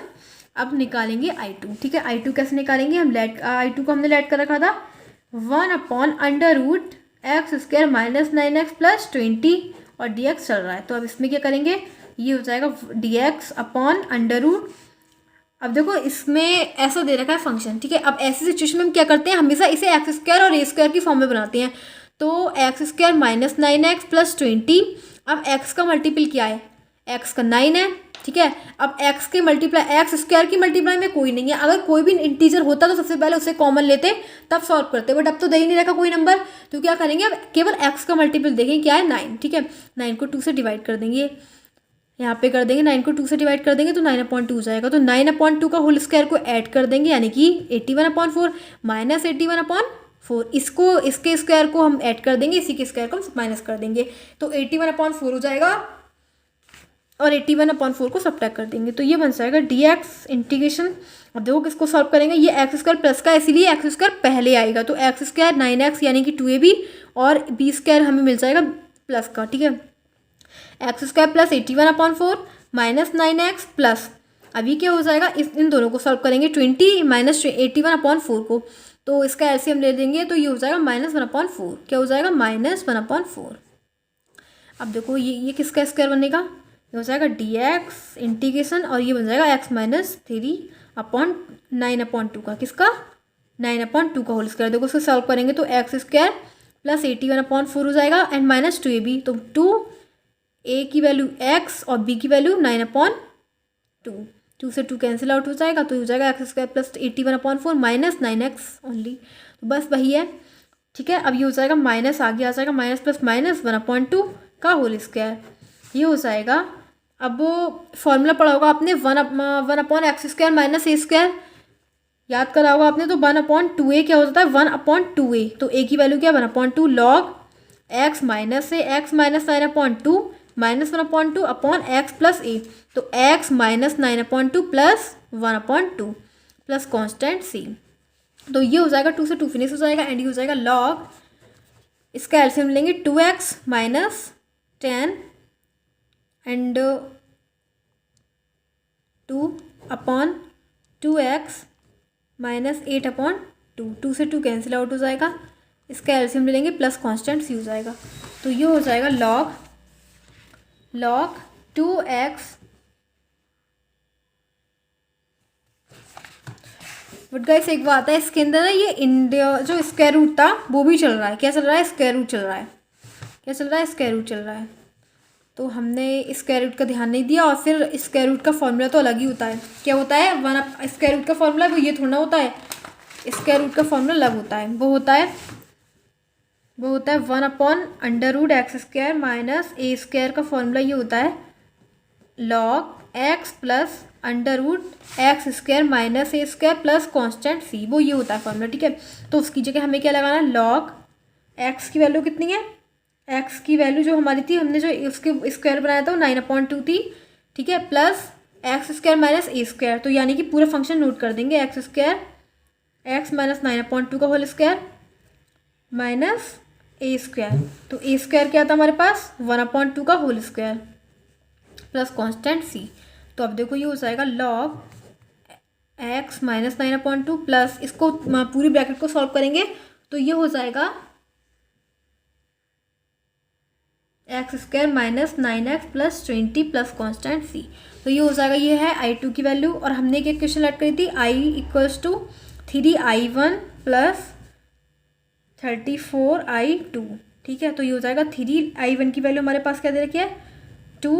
Speaker 1: अब निकालेंगे I2, ठीक है। I2 कैसे निकालेंगे, हम I2 को हमने ऐड कर रखा था 1 upon under root x square minus 9x plus 20 और dx चल रहा है। तो अब इसमें क्या करेंगे, ये हो जाएगा dx अपॉन अंडर रूट। अब देखो इसमें ऐसा दे रखा है फंक्शन, ठीक है। अब ऐसी सिचुएशन में हम क्या करते हैं, हमेशा इसे एक्स स्क्वायर और ए स्क्वायर की फॉर्म में बनाते हैं। तो x square minus 9x plus 20, अब एक्स का मल्टीपल क्या है, एक्स का 9 है, ठीक है। अब एक्स के मल्टीप्लाई, एक्स स्क्वायर की मल्टीप्लाई में कोई नहीं है, अगर कोई भी इंटीजर होता तो सबसे पहले उसे कॉमन लेते तब सॉल्व करते, बट अब तो दे ही नहीं रखा कोई नंबर, तो क्या करेंगे, अब केवल एक्स का मल्टीपल देखें क्या है, 9, ठीक है। 9 को 2 से डिवाइड कर देंगे, यहाँ पे कर देंगे 9 को 2 से डिवाइड कर देंगे तो 9/2 हो जाएगा। तो 9/2 का होल स्क्वायर को ऐड कर देंगे, यानी कि 81/4 माइनस 81/4, इसको इसके स्क्वायर को हम ऐड कर देंगे, इसी के स्क्वायर को हम माइनस कर देंगे, तो 81/4 हो जाएगा और 81/4 को सब्ट्रैक्ट कर देंगे, तो ये बन जाएगा dx इंटीग्रेशन। अब देखो किसको सॉल्व करेंगे, ये एक्स स्क्वायर प्लस का, इसीलिए एक्स स्क्वायर पहले आएगा, तो एक्स स्क्वायर 9x यानी कि 2ab और बी स्क्वायर हमें मिल जाएगा प्लस का, ठीक है। X square plus 81/4 minus 9x plus, अभी क्या हो जाएगा, इन दोनों को सॉल्व करेंगे 20 माइनस 81/4 को, तो इसका एलसीएम ले देंगे, तो ये हो जाएगा -1/4, क्या हो जाएगा, -1/4। अब देखो ये किसका स्क्वायर बनेगा, ये हो जाएगा dx इंटीग्रेशन और ये बन जाएगा x माइनस 3/9/2 का, किसका, 9/2 का होल स्क्वायर। देखो उसको सॉल्व करेंगे तो एक्स स्क्वायर प्लस 81/4 हो जाएगा एंड माइनस 2ab, तो 2a की वैल्यू x और b की वैल्यू 9/2, 2 से 2 कैंसिल आउट हो जाएगा, तो हो जाएगा x square plus 81/4 minus 9x only, तो बस वही है, ठीक है। अब ये हो जाएगा माइनस, आगे आ जाएगा माइनस प्लस माइनस 1/2 का होल स्क्वायर, ये हो जाएगा। अब फॉर्मूला पढ़ा होगा आपने 1/x square minus a square, याद करा होगा आपने, तो 1/2a क्या हो जाता है, 1/2a, तो a की वैल्यू क्या है 1/2 log x minus a, x minus 9/2 minus 1/2 upon x plus a, तो x minus 9/2 plus 1/2 plus constant c, तो ये हो जाएगा 2 से 2 फिनिश हो जाएगा एंड ये हो जाएगा लॉग, इसका एलसीएम लेंगे 2x minus 10 and 2 upon 2x minus 8/2, 2 से 2 कैंसिल आउट हो जाएगा, इसका एलसीएम ले लेंगे प्लस कांस्टेंट सी हो जाएगा, तो ये हो जाएगा लॉग 2x, बट गाइस एक बात है, इसके अंदर ना ये इंडिया जो स्क्वायर रूट था वो भी चल रहा है, क्या चल रहा है, स्क्वायर रूट चल रहा है, क्या चल रहा है, स्क्वायर रूट चल रहा है, तो हमने स्क्वायर रूट का ध्यान नहीं दिया, और फिर स्क्वायर रूट का फॉर्मूला तो अलग ही होता है, क्या होता है, स्क्वायर रूट का फॉर्मूला वो ये थोड़ा होता है, स्क्वायर रूट का फॉर्मूला अलग होता है, वो होता है 1/√x square minus a square का फॉर्मूला ये होता है log x plus √x square minus a square plus constant c, वो ये होता है फॉर्मूला, ठीक है। तो उसकी जगह हमें क्या लगाना है, लॉग x की वैल्यू कितनी है, x की वैल्यू जो हमारी थी, हमने जो उसके स्क्वायर बनाया था वो 9/2 थी, ठीक है, plus x square minus a square, तो यानी कि पूरा फंक्शन नोट कर देंगे, x स्क्वायर x माइनस 9/2 का whole square minus a square, तो a स्क्वायर क्या था हमारे पास 1/2 का whole square plus constant c, तो अब देखो ये हो जाएगा लॉग x माइनस 9/2 प्लस, इसको पूरी ब्रैकेट को सॉल्व करेंगे तो ये हो जाएगा x square minus 9x plus 20 plus constant C. तो ये हो जाएगा, ये है I2 की वैल्यू। और हमने एक इक्वेशन ऐड करी थी I equals to 3I1 plus 34I2। ठीक है, तो ये हो जाएगा 3I1 की वैल्यू हमारे पास क्या दे रखी है 2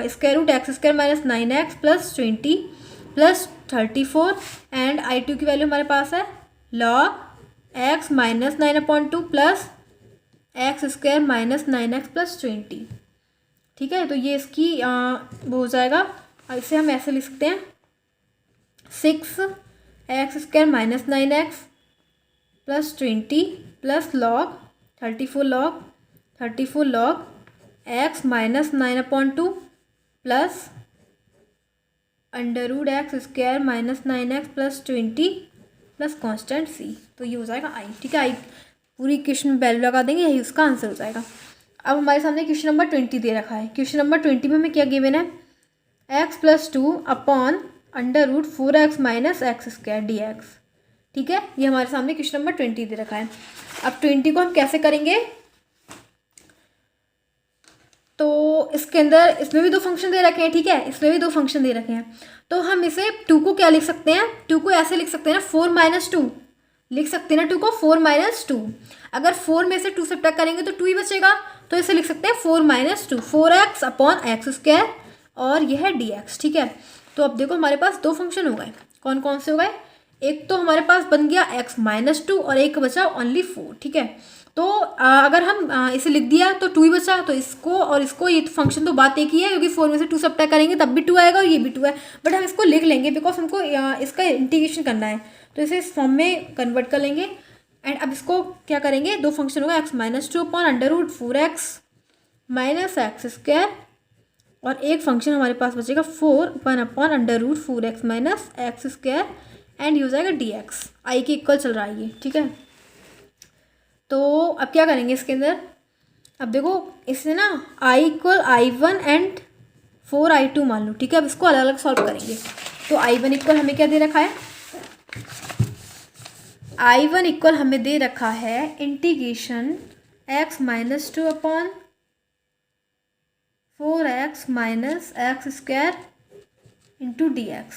Speaker 1: square root x square minus 9x plus 20 plus 34 and I2 की वैल्यू हमारे पास है log x minus 9/2 plus x square minus 9x plus 20। ठीक है, तो ये इसकी वो हो जाएगा। इसे हम ऐसे लिख सकते हैं 6x square minus 9x plus 20 plus log 34 log x minus 9/2 plus under root x square minus 9x plus 20 plus constant C. तो ये हो जाएगा I। ठीक है, आई पूरी क्वेश्चन में वैल्यू लगा देंगे, यही उसका आंसर हो जाएगा। अब हमारे सामने क्वेश्चन नंबर 20 दे रखा है। क्वेश्चन नंबर 20 में हमें क्या गिवन है x plus 2 upon under root 4x minus x square dx। ठीक है, ये हमारे सामने क्वेश्चन नंबर 20 दे रखा है। अब 20 को हम कैसे करेंगे, तो इसके अंदर इसमें भी दो फंक्शन दे रखे हैं। ठीक है, इसमें भी दो फंक्शन दे रखे हैं, तो हम इसे 2 को क्या लिख सकते हैं, 2 को ऐसे लिख सकते हैं ना 4 माइनस 2 लिख सकते हैं ना 2 को 4 माइनस 2। अगर 4 में से 2 सब्ट्रैक्ट करेंगे तो 2 ही बचेगा, तो इसे लिख सकते हैं 4 minus 2 4x upon x square और यह है dx। ठीक है, तो अब देखो हमारे पास दो फंक्शन हो गए। कौन कौन से हो गए, एक तो हमारे पास बन गया x माइनस 2 और एक बचा ओनली 4। ठीक है, तो अगर हम इसे लिख दिया तो 2 ही बचा, तो इसको और इसको ये फंक्शन तो बात एक ही है, क्योंकि 4 में से 2 सब्ट्रैक्ट करेंगे तब भी 2 आएगा और ये भी 2 है, बट हम इसको लिख लेंगे बिकॉज हमको इसका इंटीग्रेशन करना है, तो इसे इस फॉर्म में कन्वर्ट कर लेंगे। एंड अब इसको क्या करेंगे, दो फंक्शन होगा x minus 2 upon under root 4x minus x square और एक फंक्शन हमारे पास बचेगा 4 upon under root 4x minus x square and ये हो जाएगा dx। I के इक्वल चल रहा है ये। ठीक है, तो अब क्या करेंगे इसके अंदर, अब देखो इससे ना I equal I1 and 4I2 मान लो। ठीक है, अब इसको अलग अलग सॉल्व करेंगे। तो I1 इक्वल हमें क्या दे रखा है, I1 इक्वल हमें दे रखा है integration x minus 2 upon 4x minus x square into dx।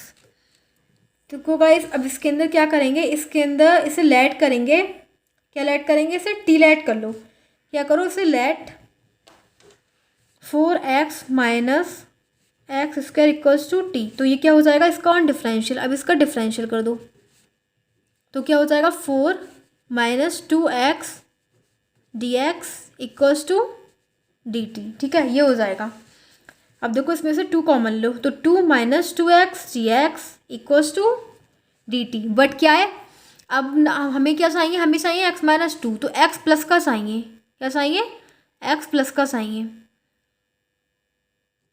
Speaker 1: तो गाइस अब इसके अंदर क्या करेंगे, इसके अंदर इसे लेट करेंगे, क्या लेट करेंगे, इसे टी लेट कर लो। क्या करो, इसे let 4x minus x square equals to T. तो ये क्या हो जाएगा, इसका ऑन डिफरेंशियल। अब इसका डिफरेंशियल कर दो तो क्या हो जाएगा 4 minus 2x dx equals to dt। ठीक है, ये हो जाएगा। अब देखो इसमें से 2 कॉमन लो, तो 2 minus 2x dx equals to dt। But क्या है, अब हमें क्या चाहिए, हमें चाहिए x माइनस 2, तो x प्लस का चाहिए, क्या चाहिए, x प्लस का चाहिए।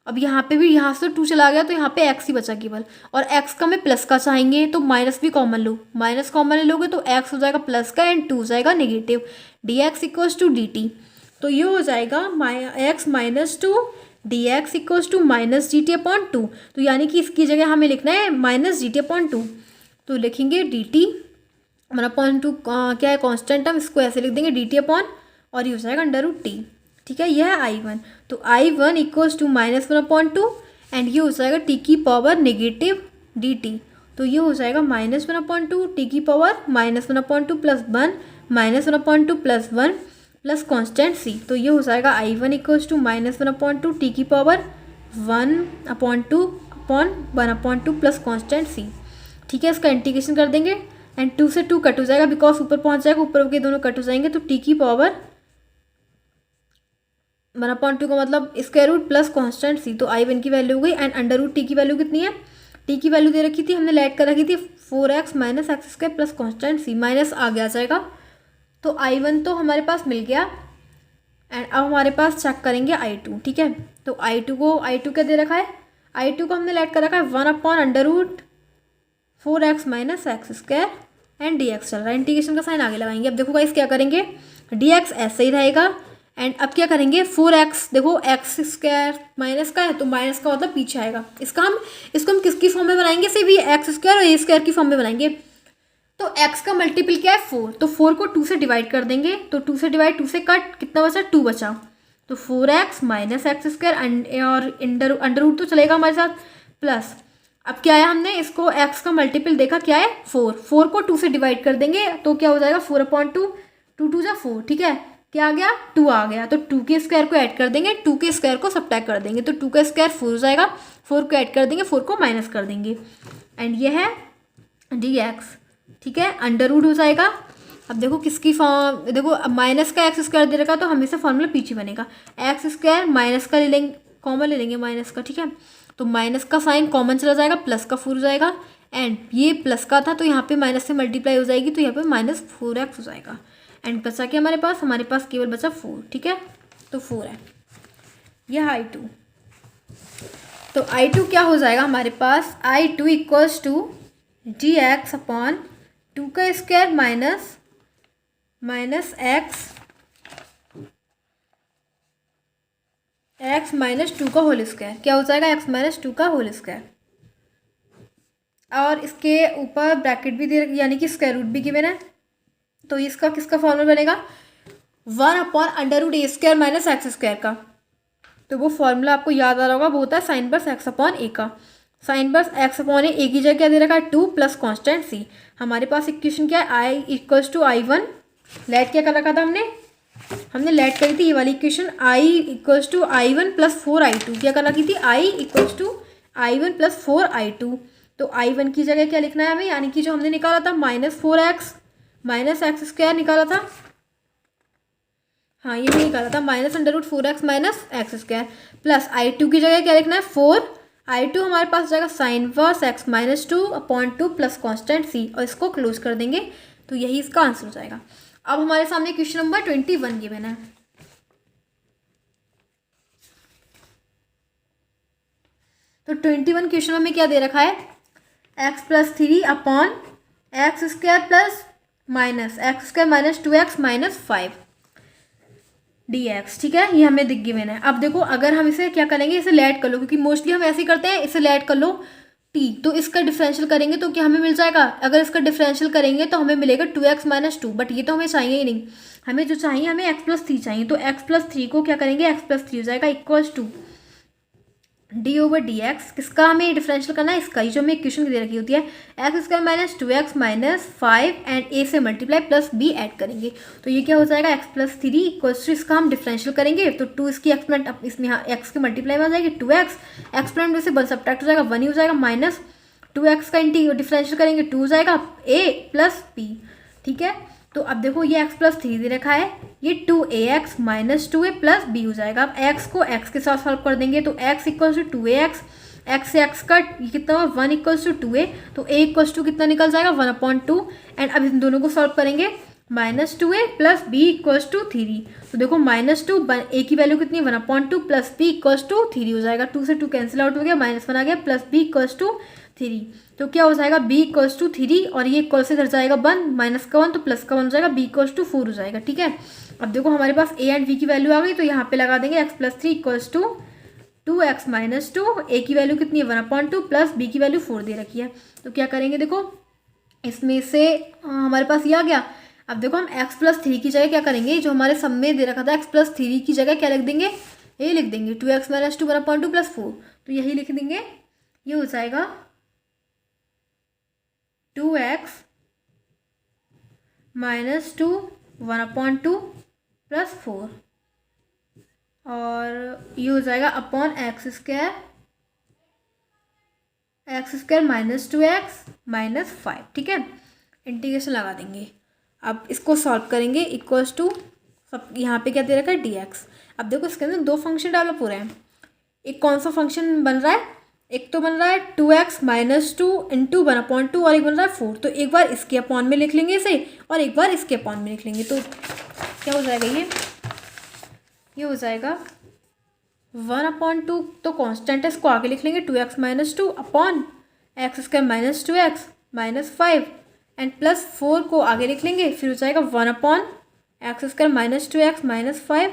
Speaker 1: अब यहाँ पे भी यहाँ से 2 चला गया तो यहाँ पे x ही बचा केवल, और x का हमें प्लस का चाहेंगे तो माइनस भी कॉमन लो, माइनस कॉमन ले लोगे तो x हो जाएगा प्लस का एंड 2 हो जाएगा negative, dx equals to dt। तो ये हो जाएगा x minus 2 dx equals to minus dt upon 2। तो यानी कि इसकी जगह हमें लिखना है माइनस dt अपॉन 2, तो लिखेंगे dt 1/2 क्या है कांस्टेंट टर्म, इसको ऐसे लिख देंगे dt अपॉन और ये हो जाएगा अंडर रूट टी। ठीक है, यह है I1। तो I1 equals to minus 1/2 and ये हो जाएगा टी की पावर नेगेटिव dt। तो ये हो जाएगा माइनस 1/2 टी की power minus 1/2 plus 1 minus 1/2 plus 1 plus constant c। तो ये हो जाएगा I1 equals to minus 1/2 T की power 1/2 upon 1/2 plus constant c। ठीक है, इसका इंटीग्रेशन कर देंगे एंड 2 से 2 कट हो जाएगा बिकॉज ऊपर पहुंच जाएगा, ऊपर के दोनों कट हो जाएंगे, तो टी की पावर 1/2 का मतलब square root plus constant c। तो I1 की वैल्यू हो गई एंड अंडर रूट टी की वैल्यू कितनी है, टी की वैल्यू दे रखी थी, हमने लेट कर रखी थी 4x minus x square plus constant c, minus आगे आ जाएगा। तो I1 तो हमारे पास मिल गया एंड अब हमारे पास चेक करेंगे I2। ठीक है, तो I2 क्या दे रखा है, I2 को हमने लेट कर रखा है 1/4x minus x square and dx चल रहा है, इंटीग्रेशन का साइन आगे लगाएंगे। अब देखो गाइस क्या करेंगे, dx ऐसे ही रहेगा एंड अब क्या करेंगे 4x, देखो एक्स स्क्वायर माइनस का है तो माइनस का मतलब पीछे आएगा, इसको हम किसकी फॉर्म में बनाएंगे, सिर्फ ये एक्स स्क्वायर और ए स्क्वायर की फॉर्म में बनाएंगे। तो x का मल्टीपल क्या है 4, तो 4 को 2 से डिवाइड कर देंगे, तो 2 से डिवाइड 2 से कट, कितना बचा 2 बचा, तो 4x माइनस एक्स स्क्वायर और अंडर रूट तो चलेगा हमारे साथ प्लस। अब क्या है, हमने इसको x का मल्टीपल देखा क्या है 4, 4 को 2 से डिवाइड कर देंगे तो क्या हो जाएगा 4/2, 2 2 जा 4, ठीक है, क्या आ गया 2 आ गया, तो 2 के स्क्वायर को ऐड कर देंगे, 2 के स्क्वायर को सब्ट्रैक्ट कर देंगे, तो 2 का स्क्वायर 4 हो जाएगा, 4 को ऐड कर देंगे, 4 को माइनस कर देंगे, एंड ये है dx, ठीक है, अंडर रूट हो जाएगा। अब देखो किसकी फॉर्म, देखो माइनस का एक्स स्क्वायर दे रखा तो हमेशा फॉर्मूला पीछे बनेगा, एक्स स्क्वायर माइनस का ले लेंगे, कॉमन ले लेंगे माइनस का, ठीक है, तो माइनस का साइन कॉमन चला जाएगा, प्लस का 4 हो जाएगा, एंड ये प्लस का था तो यहाँ पे माइनस से मल्टीप्लाई हो जाएगी, तो यहाँ पे -4x हो जाएगा, एंड बचा क्या हमारे पास केवल बचा 4, ठीक है, तो 4 है, यह I2। तो I2 क्या हो जाएगा हमारे पास, I2 equals to dx upon 2 का स्क्वायर माइनस एक्स माइनस 2 का होल स्क्वायर, क्या हो जाएगा x माइनस 2 का होल स्क्वायर, और इसके ऊपर ब्रैकेट भी दे, यानी कि स्क्वायर रूट भी गिवन है, तो इसका किसका फॉर्मूला बनेगा 1/√a² माइनस एक्स स्क्वायर का, तो वो फॉर्मूला आपको याद आ रहा होगा, वो होता है साइन बर्स x/a का, साइन बर्स x/a की जगह क्या दे रखा है 2 प्लस कॉन्स्टेंट c, हमारे पास इक्वेशन क्या है i equals to I1, late क्या कर रखा था हमने लेट करी थी ये वाली equation, i equals to I1 plus 4I2, क्या कर रखी थी i equals to I1 plus 4I2, तो I1 की जगह क्या लिखना है हमें, यानी कि जो हमने निकाला था -4x माइनस एक्स स्क्वायर निकाला था, हाँ ये भी निकाला था, -√4x minus x square, plus I2 की जगह क्या लिखना है 4, I2 हमारे पास जाएगा साइन वर्स x minus 2/2 plus constant c, और इसको क्लोज कर देंगे, तो यही इसका आंसर हो जाएगा। अब हमारे सामने क्वेश्चन नंबर 21 गिवन है, तो 21 क्वेश्चन में क्या दे रखा है, x+3 upon x square plus minus x square minus 2x minus 5 dx, ठीक है, ये हमें दिख गिवन है। अब देखो अगर हम इसे क्या करेंगे, इसे लेट कर लो, क्योंकि मोस्टली हम ऐसे ही करते हैं, इसे लेट कर लो t, तो इसका डिफरेंशियल करेंगे तो क्या हमें मिल जाएगा, अगर इसका डिफरेंशियल करेंगे तो हमें मिलेगा 2x माइनस 2, बट ये तो हमें चाहिए ही नहीं, हमें जो चाहिए हमें x+3 चाहिए, तो x+3 को क्या करेंगे, x+3 हो जाएगा इक्वल्स टू d/dx, किसका हमें डिफरेंशियल करना है, इसका, ही जो हमें इक्वेशन दे रखी होती है X square minus 2x minus 5 and a से मल्टीप्लाई प्लस b ऐड करेंगे, तो ये क्या हो जाएगा x+3 इक्वल्स टू, इसका हम डिफरेंशियल करेंगे तो 2 इसकी एक्सपेंट इसमें x के मल्टीप्लाई में आ जाएगी 2x, एक्सपेंट में से 1 सब्ट्रैक्ट हो जाएगा 1 ही हो जाएगा, माइनस 2x का डिफरेंशियल करेंगे 2 हो जाएगा a प्लस b, ठीक है, तो अब देखो ये x+3 दे रखा है, ये 2ax minus 2a plus b हो जाएगा। अब x को x के साथ सॉल्व कर देंगे तो x equals to 2ax, x से x कट, ये कितना हुआ 1 इक्वल्स टू 2a, तो a इक्वल्स टू कितना निकल जाएगा 1/2, एंड अब इन दोनों को सॉल्व करेंगे -2a plus b equals to 3, तो देखो -2 a की वैल्यू कितनी 1/2 प्लस b इक्वल्स टू 3 हो जाएगा, 2 से 2 कैंसिल आउट हो गया, -1 आ गया, प्लस b इक्वल्स टू 3, तो क्या हो जाएगा b इक्वल्स टू 3, और ये इक्वल से इधर जाएगा 1, माइनस का 1 तो प्लस का 1 हो जाएगा, b इक्वल्स टू 4 हो जाएगा, ठीक है। अब देखो हमारे पास a एंड b की वैल्यू आ गई, तो यहाँ पे लगा देंगे x+3 equals to 2x minus 2, a की वैल्यू कितनी है 1/2 प्लस b की वैल्यू 4 दे रखी है, तो क्या करेंगे, देखो इसमें से हमारे पास ये आ गया। अब देखो हम x+3 की जगह क्या करेंगे, जो हमारे सब में दे रखा था x+3 की जगह क्या लिख देंगे, ये लिख देंगे 2x माइनस 2 1/2 प्लस 4, तो यही लिख देंगे, ये हो जाएगा 2x माइनस 2 1/2 प्लस 4, और ये हो जाएगा upon x square minus 2x minus 5, ठीक है, इंटीग्रेशन लगा देंगे। अब इसको सॉल्व करेंगे इक्वल्स टू, सब यहाँ पे क्या दे रखा है dx। अब देखो इसके अंदर 2 फंक्शन डेवलप हो रहे हैं, एक कौन सा फंक्शन बन रहा है, एक तो बन रहा है 2x माइनस 2 इंटू 1/2, और एक बन रहा है 4, तो एक बार इसके अपॉन में लिख लेंगे इसे, और एक बार इसके अपॉन में लिख लेंगे, तो क्या हो जाएगा, ये हो जाएगा 1/2, तो कांस्टेंट है, इसको आगे लिख लेंगे 2x minus 2 upon x square minus 2x minus 5 and plus 4 को आगे लिख लेंगे, फिर हो जाएगा 1/x square minus 2x minus 5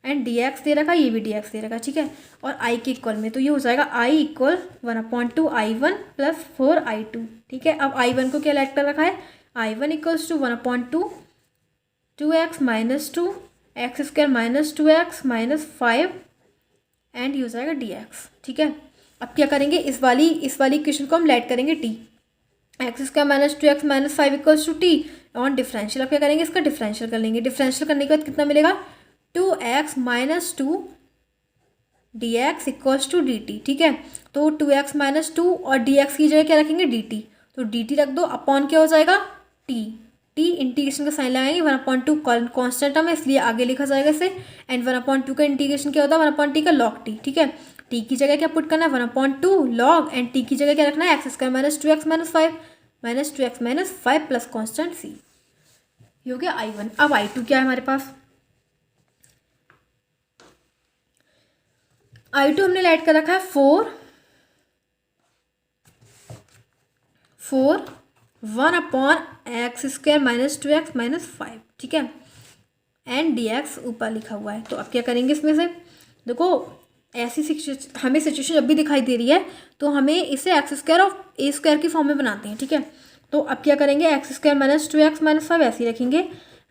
Speaker 1: and dx दे रखा, ये भी dx दे रखा, ठीक है, और i के इक्वल में, तो ये हो जाएगा i equal 1/2 I1 plus 4 I2, ठीक है। अब I1 को क्या लेट कर रखा है I1 equals to 1/2 -2 x square -2x -5 and ये हो जाएगा dx। ठीक है, अब क्या करेंगे, इस वाली इक्वेशन को हम लेट करेंगे t, x square -2x -5 equals to t on differential. अब क्या करेंगे, इसका डिफरेंशियल कर लेंगे। डिफरेंशियल करने के बाद कितना मिलेगा, 2x -2 dx equals to dt। ठीक है, तो 2x -2 और dx की जगह क्या रखेंगे, dt। तो dt रख दो, अपॉन क्या हो जाएगा, t इंटीग्रेशन का साइन लगाएंगे, 1/2 कॉन्स्टेंट टर्म है इसलिए आगे लिखा जाएगा इसे, एंड 1/2 का इंटीग्रेशन क्या होता है, 1/t का log t। ठीक है, t की जगह क्या पुट करना है, 1/2 log, एंड t की जगह क्या रखना है, X square -2x -5 -2x plus constant c। ये हो गया I1। अब I2 क्या है हमारे पास, I2 हमने ऐड कर रखा है 4 1/x स्क्वायर -2x -5। ठीक है, एंड dx ऊपर लिखा हुआ है। तो अब क्या करेंगे, इसमें से देखो ऐसी हमें सिचुएशन जब भी दिखाई दे रही है तो हमें इसे x square of A square की फॉर्म में बनाते हैं। ठीक है, तो अब क्या करेंगे, एक्स स्क्वायर -2x -5 ऐसे ही रखेंगे,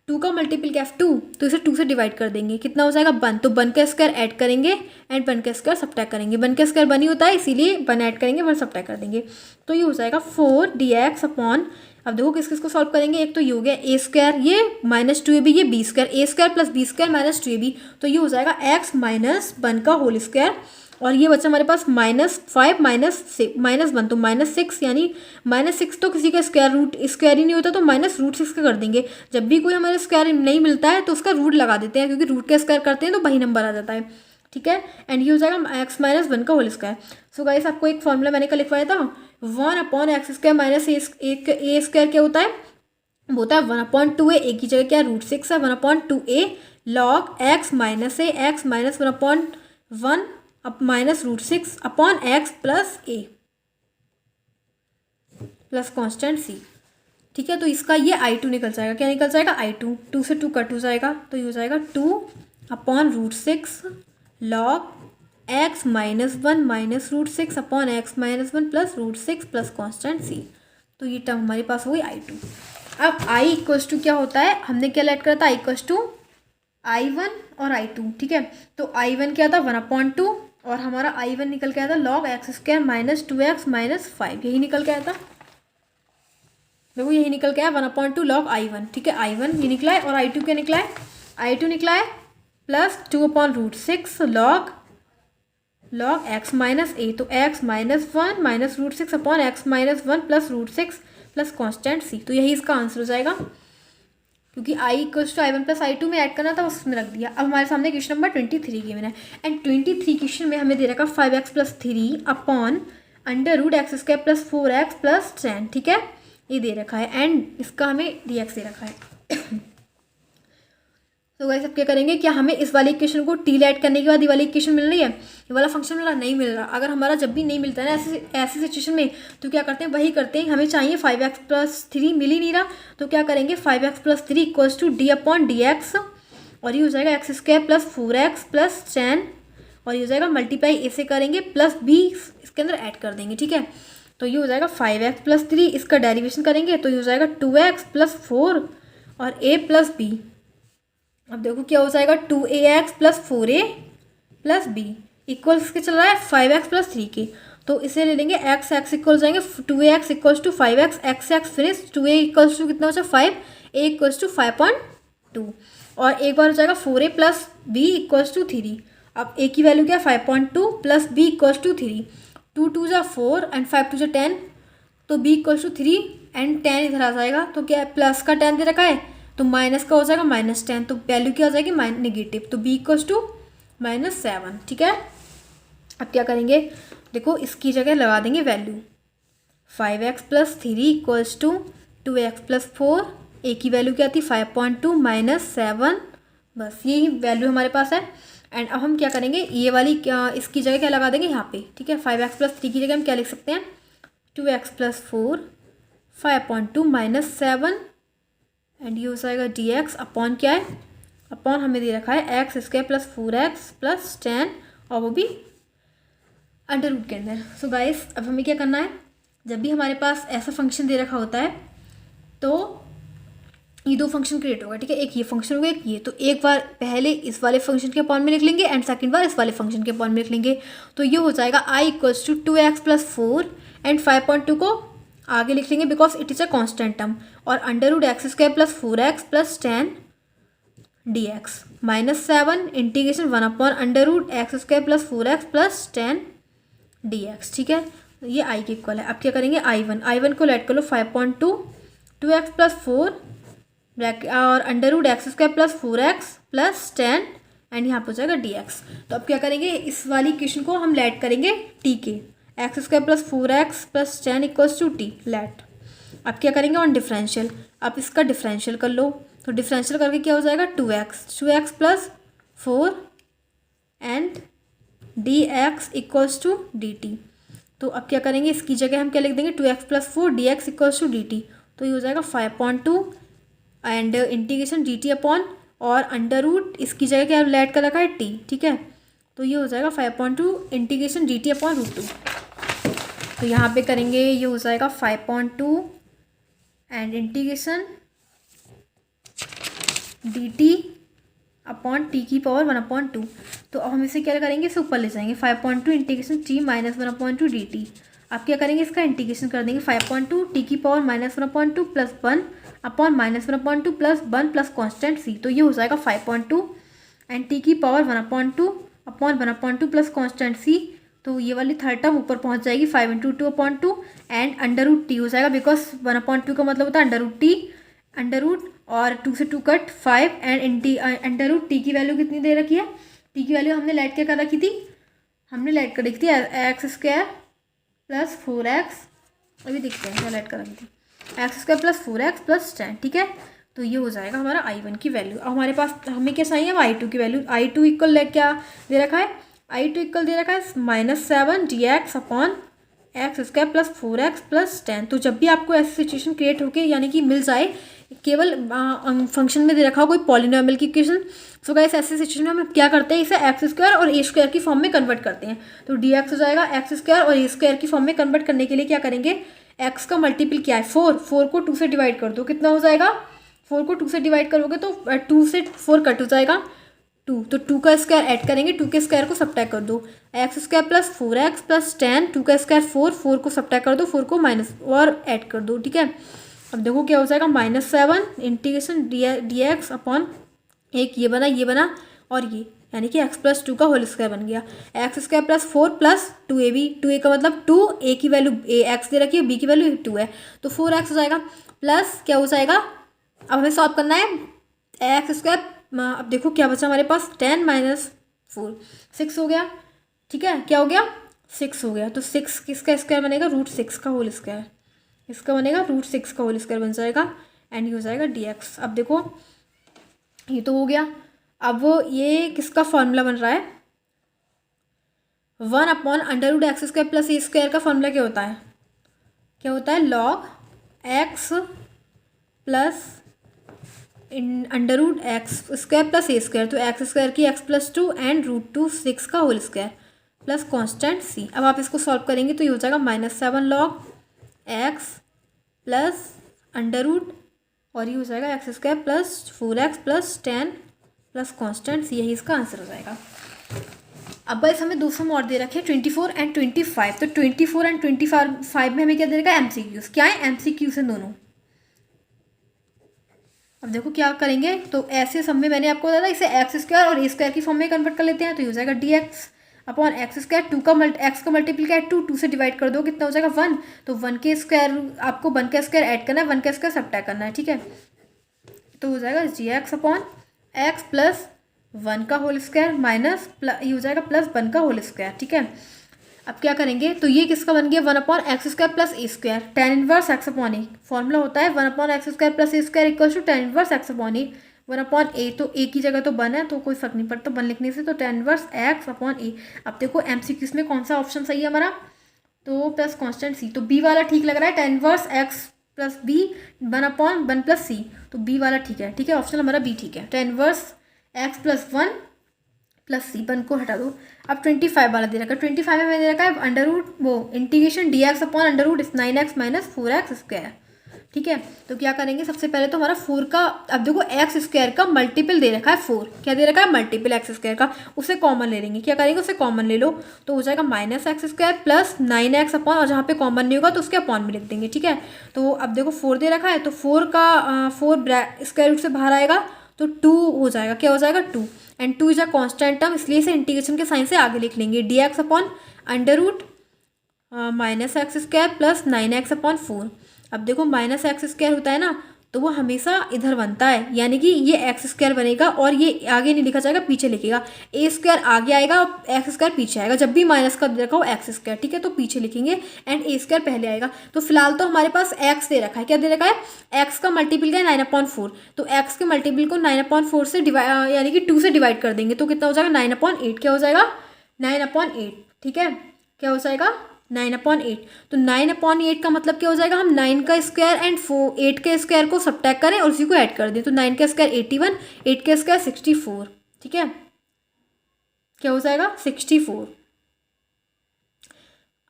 Speaker 1: 2 का मल्टीपल क्या है 2, तो इसे 2 से डिवाइड कर देंगे, कितना हो जाएगा 1, तो 1 का स्क्वायर ऐड करेंगे एंड 1 का स्क्वायर सब्ट्रैक्ट करेंगे। 1 का स्क्वायर 1 ही होता है इसीलिए 1 ऐड करेंगे 1 सब्ट्रैक्ट कर देंगे, तो ये हो जाएगा 4 dx अपॉन, अब देखो किस किस को सॉल्व करेंगे, एक तो ये हो गया ए स्क्वायर, ये -2ab, ये B square, A square plus B square -2ab, तो ये हो जाएगा x -1 का होल स्क्वायर, और ये बच्चा हमारे पास -5 -1 तो -6, यानी -6 तो किसी का स्क्वायर ही नहीं होता तो -√6 का कर देंगे। जब भी कोई हमारे स्क्वायर नहीं मिलता है तो उसका रूट लगा देते हैं, क्योंकि रूट का स्क्वायर करते हैं तो वही नंबर आ जाता है। ठीक है, एंड ये हो जाएगा x -1 का होल स्क्वायर। सो गाइस आपको एक फॉर्मूला मैंने कल लिखवाया था, 1/x स्क्वायर माइनस ए स्क्वायर क्या होता है, वो होता है 1/2a, ए की जगह क्या √6 है, 1/2a log x माइनस ए x माइनस 1/1 अब -√6 upon x plus a plus constant c। ठीक है, तो इसका ये I2 निकल जाएगा, क्या निकल जाएगा I2, 2 से 2 कट हो जाएगा, तो ये हो जाएगा 2/√6 log x -1 -√6 upon x -1 plus √6 plus constant c। तो ये टर्म हमारे पास हो गई I2। अब I इक्वल्स टू क्या होता है, हमने क्या लेट करा था, I इक्वल्स टू I1 और I2। ठीक है, तो I1 क्या था 1/2 और हमारा I1 निकल के आया था log x स्क्वायर -2x -5, यही निकल के आया था, देखो यही निकल के आया 1/2 log I1। ठीक है, I1 ये निकला है, और I2 क्या निकला है, I2 निकला है प्लस 2/√6 log x माइनस ए, तो x -1 -√6 upon x -1 plus √6 plus constant c। तो यही इसका आंसर हो जाएगा, क्योंकि I equals to I1 plus I2 में ऐड करना था, उसमें रख दिया। अब हमारे सामने क्वेश्चन नंबर 23 की मैंने, एंड 23 क्वेश्चन में हमें दे रखा 5x + 3 अपॉन √x² + 4x + 10। ठीक है, ये दे रखा है, एंड इसका हमें dx दे रखा है। तो गाइस अब क्या करेंगे, क्या हमें इस वाली इक्वेशन को टी ऐड करने के बाद ये वाली इक्वेशन मिल रही है, ये वाला फंक्शन मिल रहा नहीं मिल रहा। अगर हमारा जब भी नहीं मिलता है ना ऐसी सिचुएशन में, तो क्या करते हैं, वही करते हैं, हमें चाहिए 5x + 3 मिल ही नहीं रहा, तो क्या करेंगे 5x + 3 इक्वल्स टू d/dx, और ये हो जाएगा x² + 4x + 10, और ये हो जाएगा मल्टीप्लाई ए से करेंगे प्लस b इसके अंदर ऐड कर देंगे। ठीक है, तो ये हो जाएगा 5x + 3, इसका डेरिवेशन करेंगे तो ये हो जाएगा 2x + 4 और a + b। अब देखो क्या हो जाएगा, 2ax + 4a + b इक्वल्स के चल रहा है 5x + 3 के, तो इसे ले लेंगे x इक्वल जाएंगे 2ax equals to 5x, x finish, 2a equals to कितना हो जाएगा 5, a इक्वल्स टू 5.2, और एक बार हो जाएगा 4a + b इक्वल्स टू 3। अब a की वैल्यू क्या 5.2 + b इक्वल्स टू 3, 2 2 जा 4 एंड 5 2 जा 10, तो b इक्वल्स टू 3 एंड 10 इधर आ जाएगा, तो क्या प्लस का 10 दे रखा है, तो माइनस का हो जाएगा -10, तो वैल्यू क्या हो जाएगी नेगेटिव, तो b इक्वल्स टू -7। ठीक है, अब क्या करेंगे, देखो इसकी जगह लगा देंगे value, 5x + 3 equals to 2x + 4, a की वैल्यू क्या थी 5.2 -7, बस यही वैल्यू हमारे पास है। एंड अब हम क्या करेंगे, ये वाली इसकी जगह क्या लगा देंगे यहाँ पे। ठीक है, 5x + 3 की जगह हम क्या लिख सकते हैं, 2x + 4 5.2 -7, एंड ये हो जाएगा dx अपॉन क्या है, अपॉन हमें दे रखा है x² + 4x + 10, और वो भी अंडर रूट के अंदर। सो गाइस अब हमें क्या करना है, जब भी हमारे पास ऐसा फंक्शन दे रखा होता है तो ये दो फंक्शन क्रिएट होगा, ठीक है, एक ये फंक्शन होगा एक ये। तो एक बार पहले इस वाले फंक्शन के फॉर्म में लिख लेंगे एंड सेकंड बार इस वाले फंक्शन के फॉर्म में लिख लेंगे। तो ये हो जाएगा i equals to 2x plus 4 and 5.2 को आगे लिख लेंगे because it is a constant term, और under root x square plus 4x plus 10 dx -7 integration 1 upon under root x square plus 4x plus 10 dx, ठीक है। ये i के equal है। अब क्या करेंगे, i1 को लेट कर लो 5.2 2x प्लस 4 ब्रैकेट और under root x square plus 4x plus 10 and यहाँ पर हो जाएगा dx। तो अब क्या करेंगे, इस वाली इक्वेशन को हम लेट करेंगे t के, x square plus 4x plus 10 equals to t let. अब क्या करेंगे ऑन डिफरेंशियल, अब इसका डिफरेंशियल कर लो। तो डिफरेंशियल करके क्या हो जाएगा 2x plus 4 and dx equals to dt। तो अब क्या करेंगे, इसकी जगह हम क्या लिख देंगे 2x plus 4 dx equals to dt। तो ये हो जाएगा 5.2 एंड इंटीग्रेशन dt अपॉन और अंडर रूट इसकी जगह क्या लेट कर रखा है t, ठीक है। तो ये हो जाएगा 5.2 इंटीग्रेशन dt अपॉन √2। तो यहाँ पे करेंगे, ये हो जाएगा 5.2 and integration dt upon t की पावर 1/2। तो अब हम इसे क्या करेंगे, इसे ऊपर ले जाएंगे 5.2 इंटीग्रेशन t माइनस 1/2 dt। अब क्या करेंगे, इसका इंटीग्रेशन कर देंगे 5.2 t की power -1/2 plus 1 upon -1/2 plus 1 plus constant c। तो ये हो जाएगा 5.2 एंड t की power 1/2 upon 1/2 plus constant c। तो ये वाली थर्ड टर्म ऊपर पहुंच जाएगी 5 × 2/2 एंड अंडर रूट टी हो जाएगा बिकॉज 1/2 का मतलब होता है under root t, under root और 2 से 2 cut 5 and under root t की वैल्यू कितनी दे रखी है, टी की वैल्यू हमने लेट क्या कर रखी थी, हमने लेट कर रखी थी एक्स स्क्वायर प्लस 4x, अभी देखते हैं क्या लेट कर रखी थी, x square plus 4x plus 10, ठीक है। तो ये हो जाएगा हमारा i1 की वैल्यू। अब हमारे पास हमें क्या चाहिए, i2 की वैल्यू। i2 इक्वल क्या दे रखा है, i2 इक्वल दे रखा है -7 dx upon x square plus 4x plus 10। तो जब भी आपको ऐसी सिचुएशन क्रिएट होके यानी कि मिल जाए, केवल फंक्शन में दे रखा हो कोई पॉलिनोमियल की इक्वेशन, सो गाइस ऐसे सिचुएशन में हम क्या करते हैं, इसे एक्स स्क्वायर और ए स्क्वायर की फॉर्म में कन्वर्ट करते हैं। तो dx हो जाएगा एक्स स्क्वायर और ए स्क्वायर की फॉर्म में कन्वर्ट करने के लिए क्या करेंगे, एक्स का मल्टीपल क्या है 4 को 2 से डिवाइड कर दो, कितना हो जाएगा, 4 को 2 से डिवाइड करोगे तो 2 से 4 कट हो जाएगा 2, तो 2 का स्क्वायर ऐड करेंगे, 2 के स्क्वायर को सब्ट्रैक्ट कर दो, x square plus 4x plus 10, 2 का स्क्वायर 4 को सब्ट्रैक्ट कर दो, 4 को माइनस और ऐड कर दो, ठीक है। अब देखो क्या हो जाएगा -7 इंटीग्रेशन dx अपॉन एक ये बना और ये यानी कि x प्लस 2 का होल स्क्वायर बन गया, x square plus 4 plus 2ab, 2a का मतलब 2, a की वैल्यू x दे रखी है, b की वैल्यू 2 है, तो 4x हो जाएगा प्लस क्या हो जाएगा, अब हमें सॉल्व करना है एक्स स्क्वायर। अब देखो क्या बचा हमारे पास 10 - 4 6 हो गया, ठीक है, क्या हो गया 6 हो गया। तो 6 किसका स्क्वायर बनेगा, √6 का होल स्क्वायर, इसका बनेगा √6 का होल स्क्वायर बन जाएगा एंड ये हो जाएगा dx। अब देखो ये तो हो गया, अब ये किसका फॉर्मूला बन रहा है, 1 upon under root x square plus a square का फॉर्मूला क्या होता है, log x plus under root x square plus a square, तो एक्स स्क्वायर की x प्लस 2 एंड √6 का whole square plus constant c। अब आप इसको सॉल्व करेंगे तो ये हो जाएगा -7 log x plus under root और ये हो जाएगा x square plus 4x plus 10 plus constant c, यही इसका आंसर हो जाएगा। अब बस हमें दो सम और दे रखे हैं 24 एंड 25। तो 24 एंड 25 में हमें क्या दे रखा है, MCQs। क्या है MCQs हैं दोनों। अब देखो क्या करेंगे, तो ऐसे सम में मैंने आपको बताया था इसे एक्स स्क्वायर और ए स्क्वायर की फॉर्म में कन्वर्ट कर लेते हैं, तो ये हो जाएगा dx upon x square, x का मल्टीपल क्या है 2 से डिवाइड कर दो, कितना हो जाएगा 1, तो 1 के स्क्वायर आपको 1 का स्क्वायर ऐड करना है, 1 का स्क्वायर सब्ट्रैक्ट करना है, ठीक है। तो हो जाएगा dx अपॉन एक्स प्लस 1 का होल स्क्वायर माइनस ये हो जाएगा प्लस 1 का होल स्क्वायर, ठीक है। अब क्या करेंगे, तो ये किसका बन गया 1 upon x square plus a square, tan inverse x upon a, formula होता है 1 upon x square plus a square equal to tan inverse x upon a, 1 upon a, तो ए की जगह तो 1 है तो कोई फर्क नहीं पड़ता 1 लिखने से, तो tan इनवर्स एक्स अपॉन ए। अब देखो MCQs में कौन सा ऑप्शन सही है हमारा, तो प्लस कॉन्स्टेंट सी, तो बी वाला ठीक लग रहा है, tan inverse x plus b 1 upon 1 plus c, तो बी वाला ठीक है, ठीक है, ऑप्शन हमारा बी ठीक है, tan inverse x plus 1 plus c, 1 को हटा दो। अब 25 वाला दे रखा है, 25 में मैंने दे रखा है under root integration dx upon under root 9x - 4x square, ठीक है। तो क्या करेंगे, सबसे पहले तो हमारा 4 का, अब देखो एक्स स्क्वायर का मल्टीपल दे रखा है 4, क्या दे रखा है, मल्टीपल एक्स स्क्वायर का, उसे कॉमन ले लेंगे। क्या करेंगे, उसे कॉमन ले लो, तो हो जाएगा minus x square plus 9x upon, और जहाँ पे कॉमन नहीं होगा तो उसके अपॉन में लिख देंगे। ठीक है। तो अब देखो 4 दे रखा है, तो 4 का 4 स्क्वायर रूट से बाहर आएगा तो 2 हो जाएगा, क्या हो जाएगा 2, and 2 is a constant term, इसलिए इसे इंटीग्रेशन के साइन से आगे लिख लेंगे, dx upon under root minus x square plus 9x upon 4। अब देखो माइनस एक्स स्क्वायर होता है ना, तो वो हमेशा इधर बनता है, यानी कि ये एक्स स्क्वायर बनेगा और ये आगे नहीं लिखा जाएगा, पीछे लिखेगा, ए स्क्वायर आगे आएगा और एक्स स्क्वायर पीछे आएगा। जब भी माइनस का दे रखा हो एक्स स्क्वायर, ठीक है, तो पीछे लिखेंगे एंड ए स्क्वायर पहले आएगा। तो फिलहाल तो हमारे पास एक्स दे रखा है, क्या दे रखा है, एक्स का मल्टीपल का है 9/4, तो एक्स के मल्टीपल को 9/4 से डिवाइड, यानी कि 2 से डिवाइड कर देंगे, तो कितना हो जाएगा 9/8, क्या हो जाएगा 9/8। ठीक है, क्या हो जाएगा 9/8। तो 9/8 का मतलब क्या हो जाएगा, हम 9 का स्क्वायर एंड 8 के स्क्वायर को सब्ट्रैक्ट करें और उसी को ऐड कर दें, तो 9 का स्क्वायर 81, 8 का स्क्वायर 64। ठीक है, क्या हो जाएगा 64।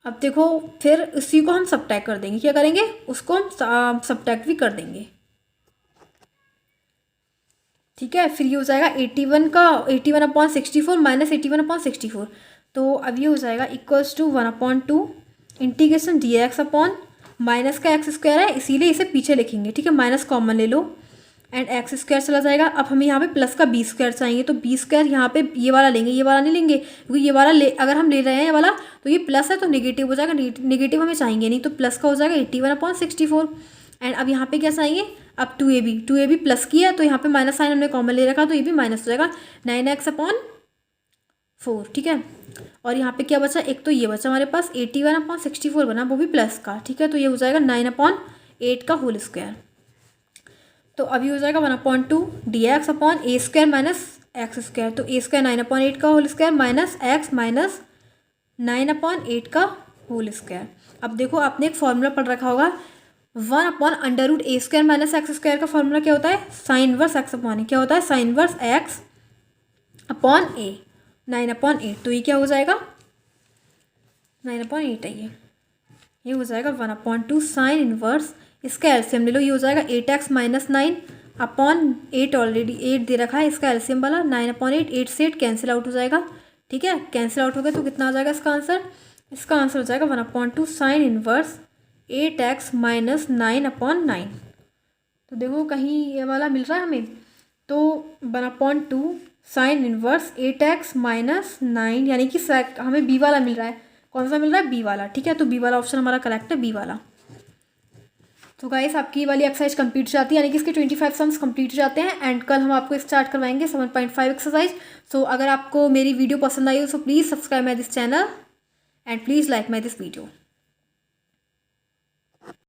Speaker 1: अब देखो फिर उसी को हम सब्ट्रैक्ट कर देंगे, क्या करेंगे, उसको हम सब्ट्रैक्ट भी कर देंगे। ठीक है, फिर ये हो जाएगा 81 का 81/64 माइनस 81/64, तो अब ये हो जाएगा equals to 1/2 integration d x upon, minus का एक्स स्क्वायर है इसीलिए इसे पीछे लिखेंगे। ठीक है, माइनस कॉमन ले लो एंड एक्स स्क्वायर चला जाएगा। अब हमें यहाँ पे प्लस का बी स्क्वायर चाहिए, तो बी स्क्वायर यहाँ पे ये वाला लेंगे, ये वाला नहीं लेंगे, क्योंकि ये वाला अगर हम ले रहे हैं ये वाला तो ये प्लस है तो नेगेटिव हो जाएगा, नेगेटिव हमें चाहिए नहीं, तो प्लस का हो जाएगा 81/64। एंड अब यहाँ पे क्या चाहिए, अब 2ab प्लस की है तो यहाँ पे माइनस साइन हमने कॉमन ले रखा, तो ये भी माइनस हो जाएगा 9x/4। ठीक है, और यहाँ पे क्या बचा, एक तो ये बचा हमारे पास 81/64 बना, वो भी प्लस का। ठीक है, तो ये हो जाएगा 9/8 का होल स्क्वायर। तो अभी हो जाएगा 1/2 dx upon a square minus x square, तो ए स्क्वायर 9/8 का whole square minus x minus 9/8 का होल स्क्वायर। अब देखो आपने एक फॉर्मूला पढ़ रखा होगा, 1/√a square minus x square का फॉर्मूला क्या होता है, साइन इनवर्स एक्स अपॉन ए, क्या होता है साइन इनवर्स एक्स अपॉन ए, 9/8, तो ये क्या हो जाएगा 9/8 है, ये हो जाएगा 1/2 साइन इनवर्स, इसका एलसीएम ले लो, ये हो जाएगा 8x माइनस 9 अपॉन 8, ऑलरेडी 8 दे रखा है, इसका एलसीएम वाला 9/8, 8 से 8 कैंसिल आउट हो जाएगा। ठीक है, कैंसिल आउट हो गया तो कितना आ जाएगा इसका आंसर, इसका आंसर हो जाएगा 1/2 साइन इनवर्स 8x माइनस 9/9। तो देखो कहीं ये वाला मिल रहा है हमें, तो 1/2 साइन इनवर्स 8x माइनस 9, यानी कि हमें बी वाला मिल रहा है, कौन सा मिल रहा है, बी वाला। ठीक है, तो बी वाला ऑप्शन हमारा करेक्ट है, बी वाला। तो गाइस आपकी वाली एक्सरसाइज कंप्लीट हो जाती है, यानी कि इसके 25 सम्स कंप्लीट हो जाते हैं, एंड कल हम आपको स्टार्ट करवाएंगे 7.5 एक्सरसाइज। सो अगर आपको मेरी वीडियो पसंद आई हो so please subscribe my this channel and please like my this video.